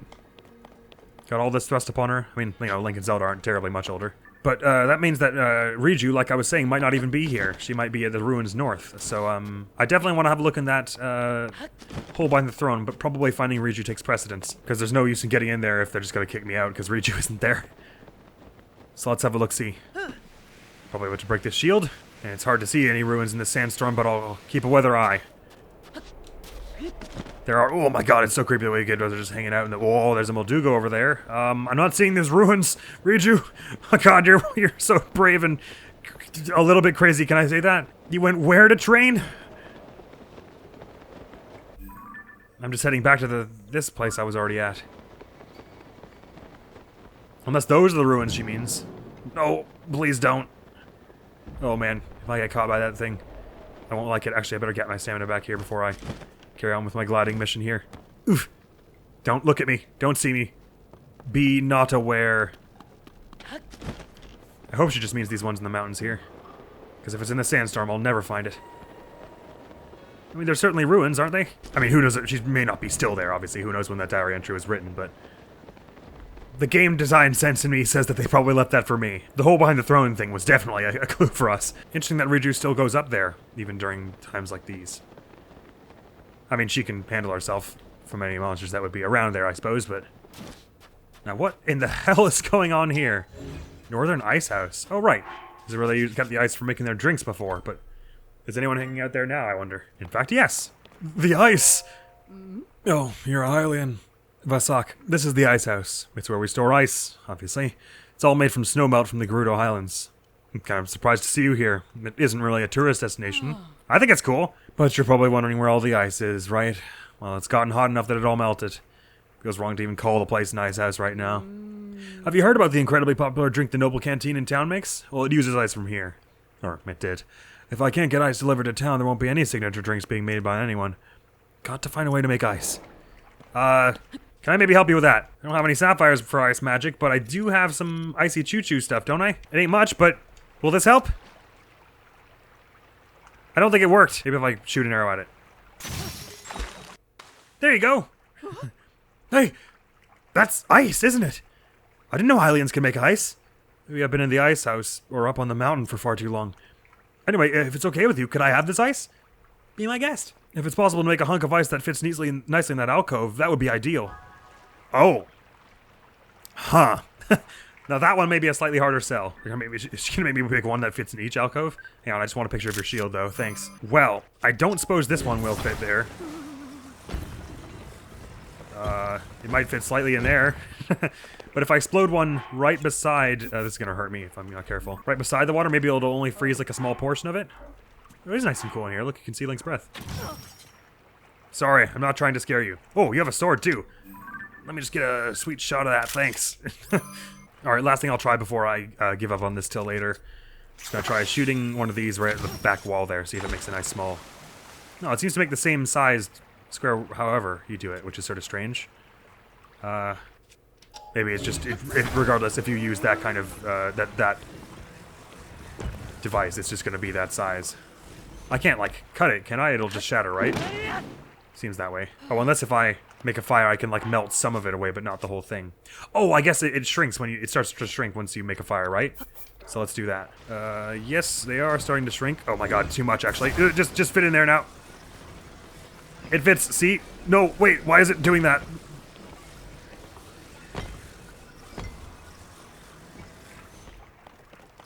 Got all this thrust upon her. I mean, you know, Link and Zelda aren't terribly much older. But that means that Riju, like I was saying, might not even be here. She might be at the ruins north. So I definitely want to have a look in that hole behind the throne, but probably finding Riju takes precedence. Because there's no use in getting in there if they're just going to kick me out because Riju isn't there. So let's have a look-see. Probably about to break this shield. And it's hard to see any ruins in this sandstorm, but I'll keep a weather eye. There are, oh my god, it's so creepy the way you get they're just hanging out in the, oh, there's a Moldugo over there. I'm not seeing these ruins. Riju, oh god, you're so brave and a little bit crazy, can I say that? You went where to train? I'm just heading back to this place I was already at. Unless those are the ruins she means. No, please don't. Oh man, if I get caught by that thing, I won't like it. Actually, I better get my stamina back here before I carry on with my gliding mission here. Oof. Don't look at me. Don't see me. Be not aware. I hope she just means these ones in the mountains here. Because if it's in the sandstorm, I'll never find it. I mean, they're certainly ruins, aren't they? I mean, who knows? She may not be still there, obviously. Who knows when that diary entry was written, but the game design sense in me says that they probably left that for me. The hole behind the throne thing was definitely a clue for us. Interesting that Riju still goes up there, even during times like these. I mean, she can handle herself from any monsters that would be around there, I suppose, but... Now, what in the hell is going on here? Northern Ice House. Oh, right. This is where they got the ice for making their drinks before, but... Is anyone hanging out there now, I wonder? In fact, yes! The ice! Oh, you're a Hylian. Vasak. This is the Ice House. It's where we store ice, obviously. It's all made from snowmelt from the Gerudo Highlands. I'm kind of surprised to see you here. It isn't really a tourist destination. I think it's cool. But you're probably wondering where all the ice is, right? Well, it's gotten hot enough that it all melted. Feels wrong to even call the place an ice house right now. Have you heard about the incredibly popular drink the Noble Canteen in town makes? Well, it uses ice from here. Or, it did. If I can't get ice delivered to town, there won't be any signature drinks being made by anyone. Got to find a way to make ice. Can I maybe help you with that? I don't have any sapphires for ice magic, but I do have some icy choo-choo stuff, don't I? It ain't much, but will this help? I don't think it worked. Maybe if I shoot an arrow at it. There you go. Hey, that's ice, isn't it? I didn't know Hylians can make ice. Maybe I've been in the ice house or up on the mountain for far too long. Anyway, if it's okay with you, could I have this ice? Be my guest. If it's possible to make a hunk of ice that fits nicely in that alcove, that would be ideal. Oh. Huh. Now that one may be a slightly harder sell. She's gonna make me pick one that fits in each alcove. Hang on, I just want a picture of your shield though, thanks. Well, I don't suppose this one will fit there. It might fit slightly in there. But if I explode one right beside... this is gonna hurt me if I'm not careful. Right beside the water, maybe it'll only freeze like a small portion of it. It is nice and cool in here. Look, you can see Link's breath. Sorry, I'm not trying to scare you. Oh, you have a sword too. Let me just get a sweet shot of that, thanks. Alright, last thing I'll try before I give up on this till later. Just gonna try shooting one of these right at the back wall there, see if it makes a nice small... No, it seems to make the same sized square however you do it, which is sort of strange. Maybe it's just, regardless if you use that kind of, that device, it's just gonna be that size. I can't, like, cut it, can I? It'll just shatter, right? Seems that way. Oh, unless if I make a fire, I can, like, melt some of it away, but not the whole thing. Oh, I guess it shrinks when it starts to shrink once you make a fire, right? So let's do that. Yes, they are starting to shrink. Oh my god, too much, actually. Just fit in there now. It fits, see? No, wait, why is it doing that?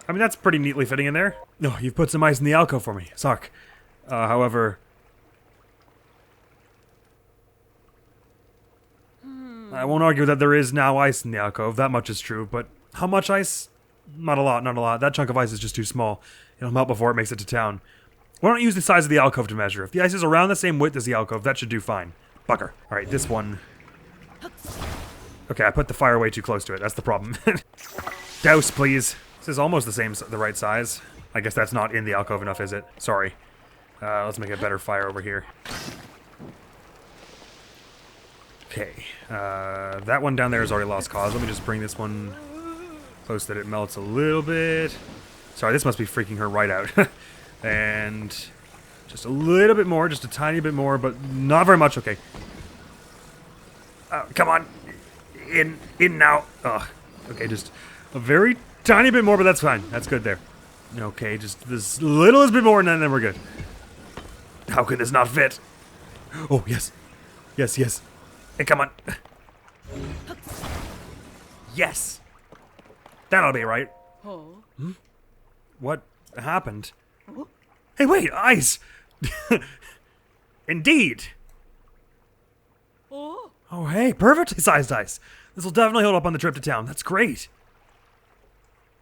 I mean, that's pretty neatly fitting in there. No, you've put some ice in the alcove for me. Suck. However... I won't argue that there is now ice in the alcove. That much is true, but how much ice? Not a lot, not a lot. That chunk of ice is just too small. It'll melt before it makes it to town. Why don't you use the size of the alcove to measure? If the ice is around the same width as the alcove, that should do fine. Bugger. Alright, this one... Okay, I put the fire way too close to it. That's the problem. Douse, please. This is almost the right size. I guess that's not in the alcove enough, is it? Sorry. Let's make a better fire over here. Okay. That one down there has already lost cause. Let me just bring this one close that it melts a little bit. Sorry, this must be freaking her right out. And just a little bit more, just a tiny bit more, but not very much. Okay. Come on. In now. Ugh. Okay, just a very tiny bit more, but that's fine. That's good there. Okay, just this little is bit more, and then we're good. How could this not fit? Oh, yes. Yes, yes. Hey, come on. Yes. That'll be right. Hmm? What happened? Hey, wait, ice! Indeed! Oh, hey, perfectly sized ice. This will definitely hold up on the trip to town. That's great.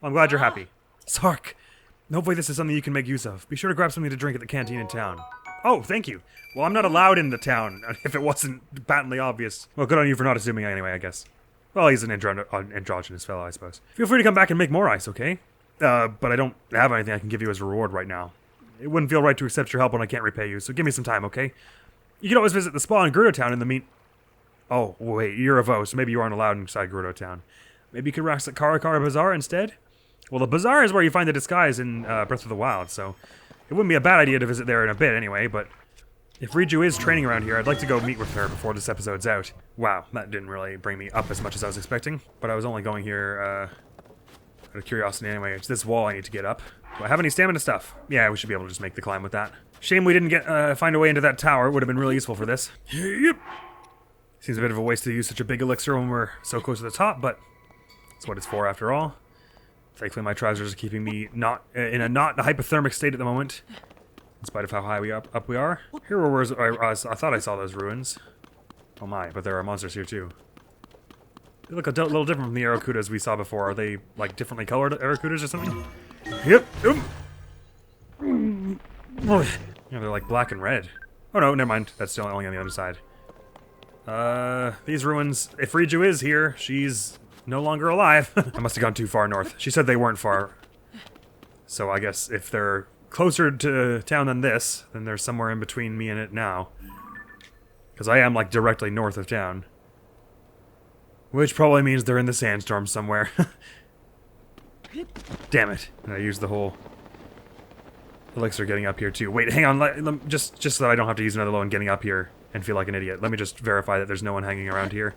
Well, I'm glad you're happy. Sark, hopefully this is something you can make use of. Be sure to grab something to drink at the canteen in town. Oh, thank you. Well, I'm not allowed in the town, if it wasn't patently obvious. Well, good on you for not assuming anyway, I guess. Well, he's an androgynous fellow, I suppose. Feel free to come back and make more ice, okay? But I don't have anything I can give you as a reward right now. It wouldn't feel right to accept your help when I can't repay you, so give me some time, okay? You can always visit the spa in Gerudo Town in the Oh, wait, you're a Vo, so maybe you aren't allowed inside Gerudo Town. Maybe you could rock the Karakara Bazaar instead? Well, the bazaar is where you find the disguise in Breath of the Wild, so it wouldn't be a bad idea to visit there in a bit anyway, but if Riju is training around here, I'd like to go meet with her before this episode's out. Wow, that didn't really bring me up as much as I was expecting, but I was only going here out of curiosity anyway. It's this wall I need to get up. Do I have any stamina stuff? Yeah, we should be able to just make the climb with that. Shame we didn't find a way into that tower. It would have been really useful for this. Yep. Seems a bit of a waste to use such a big elixir when we're so close to the top, but that's what it's for after all. Thankfully, my trousers are keeping me not in a hypothermic state at the moment, in spite of how high up we are. Here were I thought I saw those ruins. Oh my, but there are monsters here too. They look a little different from the Arakudas we saw before. Are they like differently colored Arakudas or something? Yep. Yeah, they're like black and red. Oh no, never mind. That's still only on the other side. These ruins, if Riju is here, she's no longer alive. I must have gone too far north. She said they weren't far. So I guess if they're closer to town than this, then they're somewhere in between me and it now. Because I am like directly north of town. Which probably means they're in the sandstorm somewhere. Damn it. And I used the whole elixir getting up here too. Wait, hang on. Just so that I don't have to use another loan getting up here and feel like an idiot. Let me just verify that there's no one hanging around here.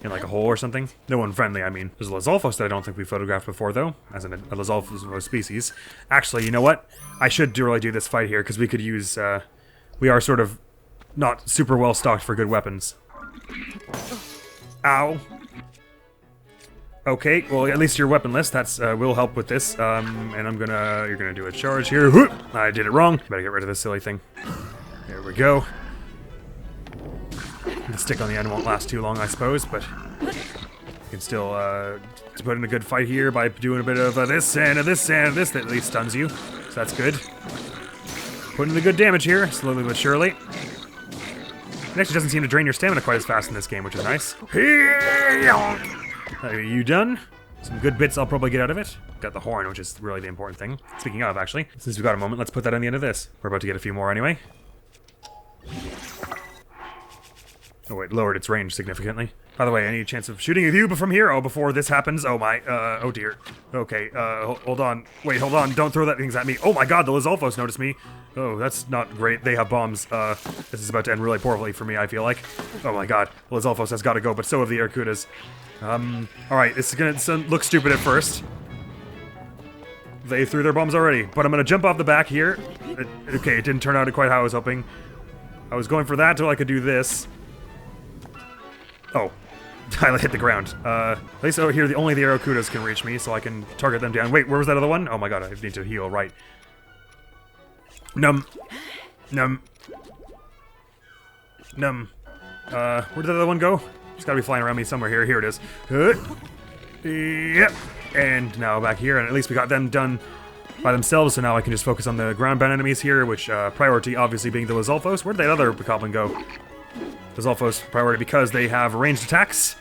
In like a hole or something. No one friendly, I mean. There's a Lizalfos that I don't think we photographed before, though. As in a Lizalfos species. Actually, you know what? I should really do this fight here, because we could use, we are sort of not super well stocked for good weapons. Ow. Okay, well, at least you're weaponless. That's, will help with this. And you're gonna do a charge here. I did it wrong. Better get rid of this silly thing. There we go. The stick on the end won't last too long, I suppose, but you can still put in a good fight here by doing a bit of this and this and this that at least stuns you. So that's good. Putting the good damage here, slowly but surely. It actually doesn't seem to drain your stamina quite as fast in this game, which is nice. Are you done? Some good bits I'll probably get out of it. Got the horn, which is really the important thing. Speaking of, actually, since we've got a moment, let's put that on the end of this. We're about to get a few more anyway. Oh, it lowered its range significantly. By the way, any chance of shooting at you from here? Oh, before this happens? Oh my, oh dear. Okay, hold on. Wait, hold on. Don't throw that things at me. Oh my god, the Lizalfos noticed me. Oh, that's not great. They have bombs. This is about to end really poorly for me, I feel like. Oh my god, the Lizalfos has got to go, but so have the Arakudas. Alright, this is gonna look stupid at first. They threw their bombs already, but I'm gonna jump off the back here. Okay, it didn't turn out quite how I was hoping. I was going for that till I could do this. Oh, I hit the ground. At least over here, only the Arakudas can reach me, so I can target them down. Wait, where was that other one? Oh my god, I need to heal, right. Num. Num. Num. Where did that other one go? It's gotta be flying around me somewhere here. Here it is. Yep. And now back here, and at least we got them done by themselves, so now I can just focus on the ground-bound enemies here, which, priority obviously being the Lizalfos. Where did that other goblin go? Lizalfos priority because they have ranged attacks.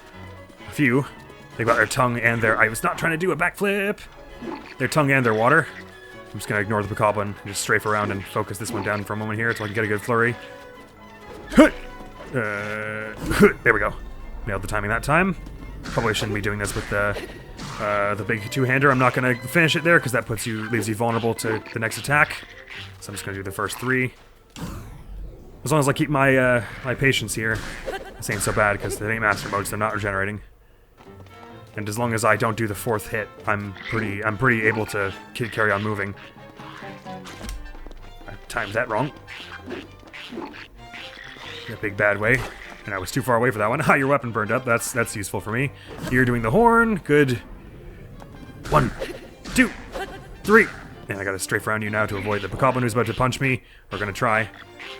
A few. They've got their tongue and their... I was not trying to do a backflip! Their tongue and their water. I'm just gonna ignore the Bokoblin and just strafe around and focus this one down for a moment here so I can get a good flurry. There we go. Nailed the timing that time. Probably shouldn't be doing this with the big two-hander. I'm not gonna finish it there because that leaves you vulnerable to the next attack. So I'm just gonna do the first 3. As long as I keep my my patience here, this ain't so bad because they ain't master modes. They're not regenerating. And as long as I don't do the 4th hit, I'm pretty able to carry on moving. I timed that wrong. In a big bad way. And I was too far away for that one. Your weapon burned up. That's useful for me. You're doing the horn. Good. 1, 2, 3. And I gotta strafe around you now to avoid the Bokoblin who's about to punch me. We're gonna try.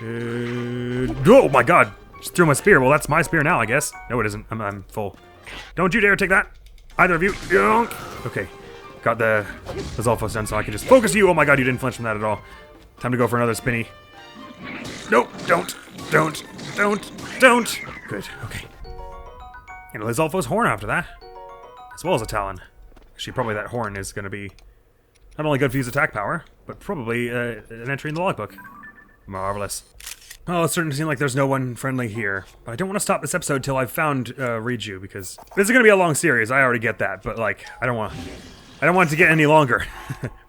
Oh my god! Just threw my spear. Well, that's my spear now, I guess. No, it isn't. I'm full. Don't you dare take that! Either of you. Okay. Got the Zolfos done so I can just focus you. Oh my god, you didn't flinch from that at all. Time to go for another spinny. Nope, don't. Good, okay. And a Lizalfo's horn after that. As well as a Talon. Actually, probably that horn is going to be not only good for his attack power, but probably an entry in the logbook. Marvelous. Oh, it's starting to seem like there's no one friendly here. But I don't want to stop this episode till I've found Riju, because this is going to be a long series. I already get that, but like, I don't want it to get any longer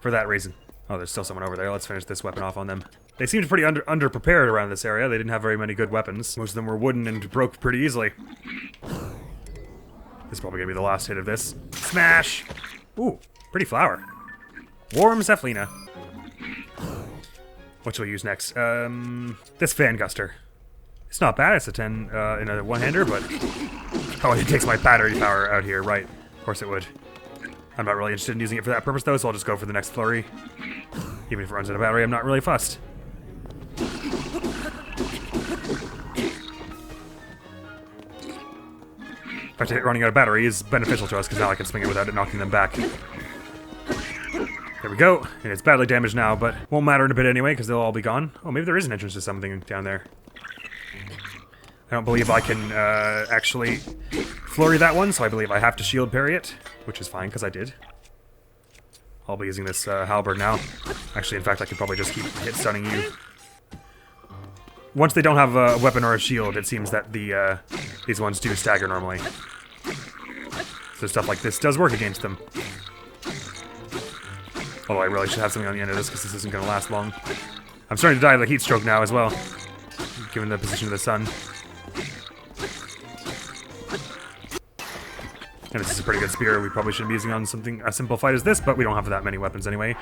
for that reason. Oh, there's still someone over there. Let's finish this weapon off on them. They seemed pretty underprepared around this area. They didn't have very many good weapons. Most of them were wooden and broke pretty easily. This is probably going to be the last hit of this. Smash! Ooh, pretty flower. Warm Cephalina. What shall we use next? This Fan Guster. It's not bad. It's a 10 in a one-hander, but... Oh, it takes my battery power out here. Right. Of course it would. I'm not really interested in using it for that purpose, though, so I'll just go for the next flurry. Even if it runs out of battery, I'm not really fussed. In fact, running out of battery is beneficial to us, because now I can swing it without it knocking them back. There we go. And it's badly damaged now, but won't matter in a bit anyway, because they'll all be gone. Oh, maybe there is an entrance to something down there. I don't believe I can actually flurry that one, so I believe I have to shield parry it, which is fine, because I did. I'll be using this halberd now. Actually, in fact, I could probably just keep hit stunning you. Once they don't have a weapon or a shield, it seems that these ones do stagger normally. So stuff like this does work against them. Although I really should have something on the end of this, because this isn't going to last long. I'm starting to die of the heat stroke now as well, given the position of the sun. And this is a pretty good spear. We probably shouldn't be using on something a simple fight as this, but we don't have that many weapons anyway.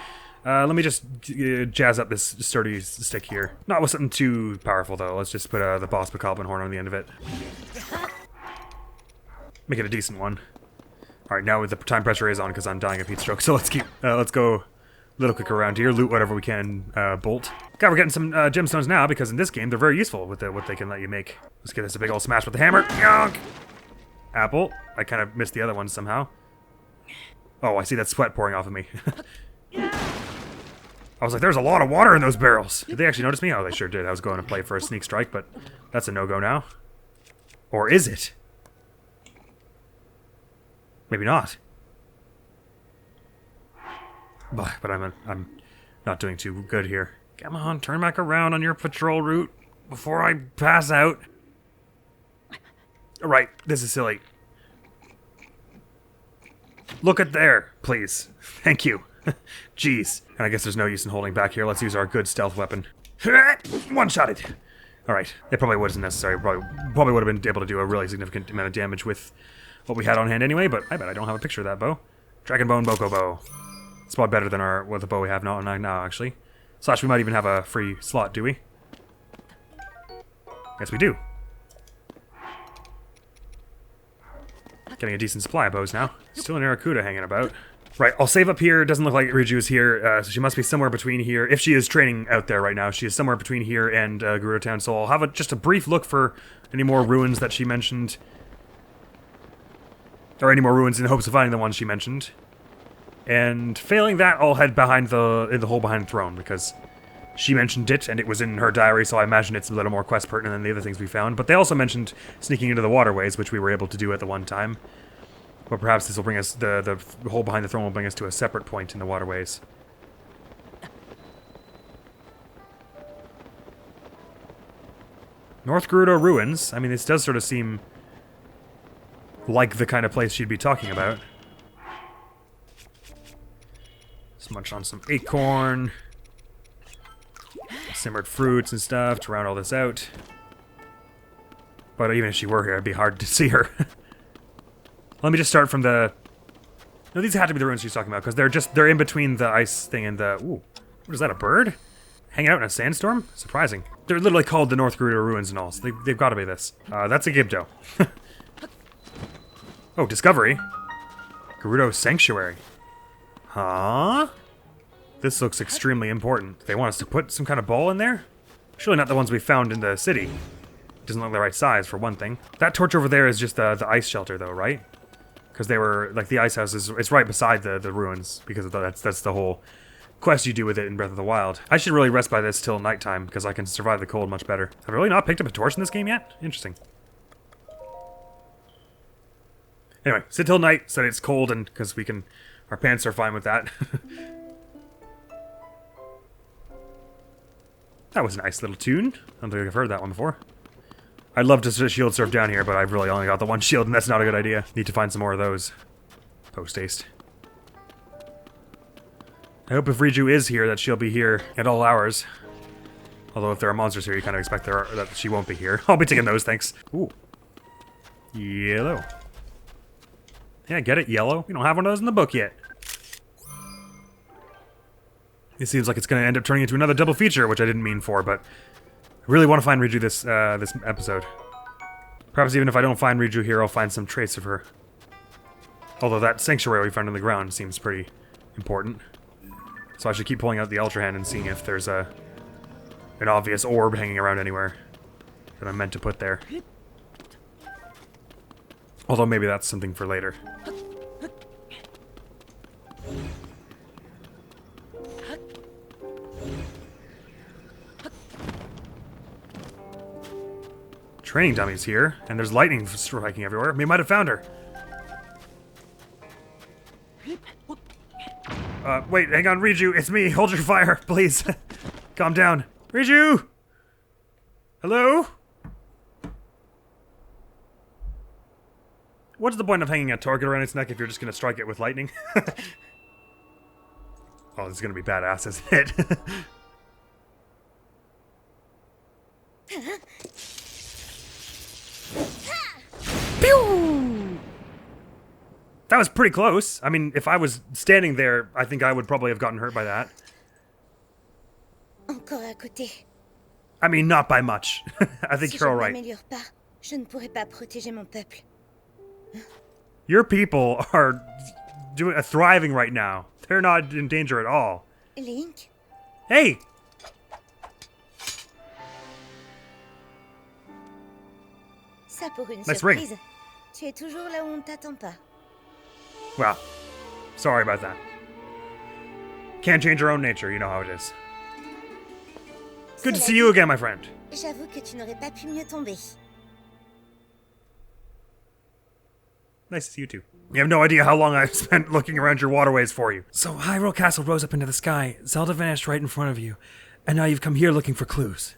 Let me just jazz up this sturdy stick here. Not with something too powerful, though. Let's just put the boss Bokoblin horn on the end of it. Make it a decent one. Alright, now the time pressure is on because I'm dying of heat stroke, so let's go a little quicker around here. Loot whatever we can, bolt. God, we're getting some gemstones now, because in this game, they're very useful with what they can let you make. Let's get this a big old smash with the hammer. Yonk! Apple. I kind of missed the other one somehow. Oh, I see that sweat pouring off of me. I was like, there's a lot of water in those barrels. Did they actually notice me? Oh, they sure did. I was going to play for a sneak strike, but that's a no-go now. Or is it? Maybe not. But I'm not doing too good here. Come on, turn back around on your patrol route before I pass out. Right, this is silly. Look at there, please. Thank you. Jeez. And I guess there's no use in holding back here. Let's use our good stealth weapon. One-shotted. Alright, it probably wasn't necessary. Probably would have been able to do a really significant amount of damage with what we had on hand anyway, but I bet I don't have a picture of that bow. Dragonbone Boko Bow. It's probably better than the bow we have now, actually. Slash, we might even have a free slot, do we? Yes, we do. Getting a decent supply of bows now. Still an Arakuda hanging about. Right, I'll save up here. Doesn't look like Riju is here, so she must be somewhere between here. If she is training out there right now, she is somewhere between here and Gerudo Town, so I'll have just a brief look for any more ruins that she mentioned. Or any more ruins in the hopes of finding the ones she mentioned. And failing that, I'll head behind in the hole behind the throne, because she mentioned it, and it was in her diary, so I imagine it's a little more quest pertinent than the other things we found. But they also mentioned sneaking into the waterways, which we were able to do at the one time. But perhaps this will bring us, the hole behind the throne will bring us to a separate point in the waterways. North Gerudo Ruins. I mean, this does sort of seem like the kind of place she'd be talking about. Let's munch on some acorn. Simmered fruits and stuff to round all this out. But even if she were here, it'd be hard to see her. Let me just start from the... No, these have to be the ruins she's talking about, because they're in between the ice thing and the... Ooh, what is that, a bird? Hanging out in a sandstorm? Surprising. They're literally called the North Gerudo Ruins and all, so they've got to be this. That's a Gibdo. Oh, Discovery. Gerudo Sanctuary. Huh? This looks extremely important. They want us to put some kind of ball in there? Surely not the ones we found in the city. Doesn't look the right size, for one thing. That torch over there is just the ice shelter, though, right? Because they were, like, the ice house is, it's right beside the ruins, because of that's the whole quest you do with it in Breath of the Wild. I should really rest by this till nighttime, because I can survive the cold much better. Have I really not picked up a torch in this game yet? Interesting. Anyway, sit till night, so that it's cold, and because we can, our pants are fine with that. That was a nice little tune. I don't think I've heard that one before. I'd love to shield surf down here, but I've really only got the one shield, and that's not a good idea. Need to find some more of those. Post haste. I hope if Riju is here, that she'll be here at all hours. Although if there are monsters here, you kind of expect that she won't be here. I'll be taking those, thanks. Ooh. Yellow. Yeah, get it, yellow. We don't have one of those in the book yet. It seems like it's going to end up turning into another double feature, which I didn't mean for, but... I really want to find Riju this episode. Perhaps even if I don't find Riju here, I'll find some trace of her. Although that sanctuary we found on the ground seems pretty important. So I should keep pulling out the Ultra Hand and seeing if there's an obvious orb hanging around anywhere that I'm meant to put there. Although maybe that's something for later. Training dummies here, and there's lightning striking everywhere. We might have found her. Wait, hang on, Riju, it's me. Hold your fire, please. Calm down. Riju! Hello? What's the point of hanging a target around its neck if you're just gonna strike it with lightning? Oh, this is gonna be badass, isn't it? Pew! That was pretty close. I mean, if I was standing there, I think I would probably have gotten hurt by that. Encore à côté. I mean, not by much. I think you're alright. Je ne pourrai pas protéger mon peuple. Your people are thriving right now. They're not in danger at all. Link? Hey! Ça pour une Nice surprise. ring. Tu es toujours là où on t'attend pas. Well, sorry about that. Can't change your own nature, you know how it is. Good to see you again, my friend. J'avoue que tu n'aurais pas pu mieux tomber. Nice to see you too. You have no idea how long I've spent looking around your waterways for you. So Hyrule Castle rose up into the sky, Zelda vanished right in front of you, and now you've come here looking for clues.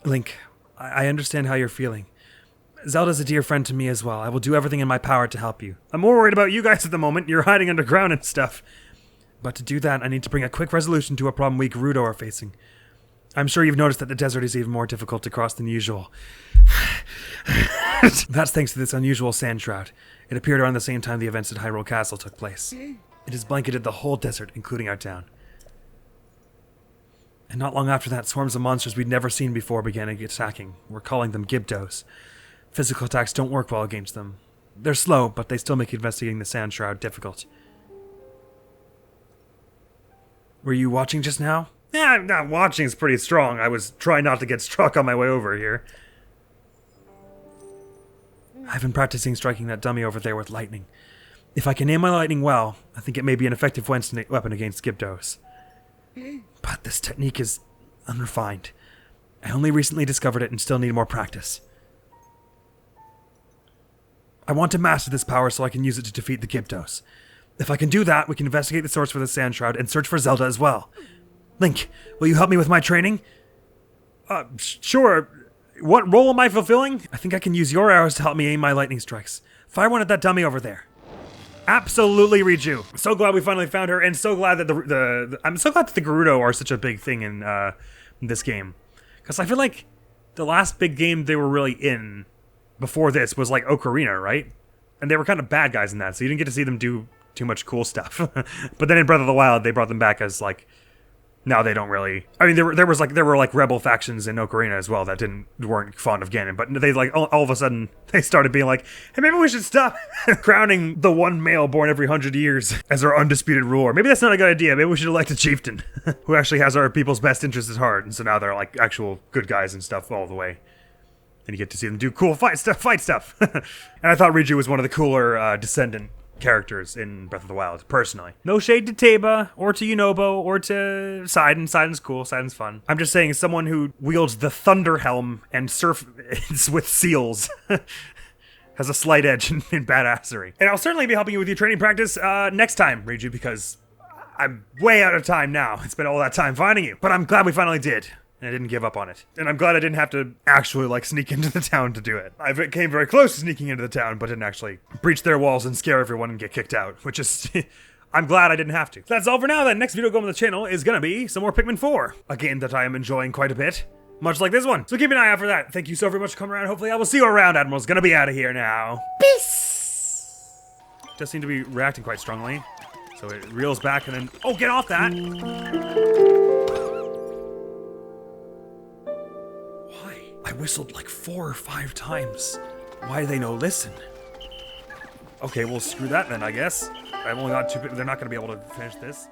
Link, I understand how you're feeling. Zelda's a dear friend to me as well. I will do everything in my power to help you. I'm more worried about you guys at the moment. You're hiding underground and stuff. But to do that, I need to bring a quick resolution to a problem we Gerudo are facing. I'm sure you've noticed that the desert is even more difficult to cross than usual. That's thanks to this unusual sand shroud. It appeared around the same time the events at Hyrule Castle took place. It has blanketed the whole desert, including our town. And not long after that, swarms of monsters we'd never seen before began attacking. We're calling them Gibdos. Physical attacks don't work well against them. They're slow, but they still make investigating the sand shroud difficult. Were you watching just now? Yeah, not watching is pretty strong. I was trying not to get struck on my way over here. I've been practicing striking that dummy over there with lightning. If I can aim my lightning well, I think it may be an effective weapon against Gibdos. But this technique is unrefined. I only recently discovered it and still need more practice. I want to master this power so I can use it to defeat the Gyptos. If I can do that, we can investigate the source for the Sand Shroud and search for Zelda as well. Link, will you help me with my training? Sure. What role am I fulfilling? I think I can use your arrows to help me aim my lightning strikes. Fire one at that dummy over there. Absolutely, Riju. So glad we finally found her, and so glad that I'm so glad that the Gerudo are such a big thing in this game. Because I feel like the last big game they were really in before this was like Ocarina, right? And they were kind of bad guys in that, so you didn't get to see them do too much cool stuff. But then in Breath of the Wild, they brought them back as like, now they don't really. I mean, there were like rebel factions in Ocarina as well that weren't fond of Ganon, but they like all of a sudden they started being like, hey, maybe we should stop crowning the one male born every 100 years as our undisputed ruler. Maybe that's not a good idea. Maybe we should elect a chieftain who actually has our people's best interests at heart. And so now they're like actual good guys and stuff all the way. And you get to see them do cool fight stuff. And I thought Riju was one of the cooler descendant characters in Breath of the Wild, personally. No shade to Teba, or to Yunobo, or to Sidon. Sidon's cool, Sidon's fun. I'm just saying, someone who wields the Thunder Helm and surfs with seals has a slight edge in badassery. And I'll certainly be helping you with your training practice next time, Riju, because I'm way out of time now. It's been all that time finding you. But I'm glad we finally did. And I didn't give up on it. And I'm glad I didn't have to actually, like, sneak into the town to do it. I came very close to sneaking into the town, but didn't actually breach their walls and scare everyone and get kicked out, which is... I'm glad I didn't have to. That's all for now, then. Next video going on the channel is gonna be some more Pikmin 4. A game that I am enjoying quite a bit. Much like this one. So keep an eye out for that. Thank you so very much for coming around. Hopefully I will see you around. Admiral's gonna be out of here now. Peace! Does seem to be reacting quite strongly. So it reels back and then... Oh, get off that! I whistled like 4 or 5 times. Why do they no listen? Okay, well, screw that then, I guess. I've only got 2 people. They're not going to be able to finish this.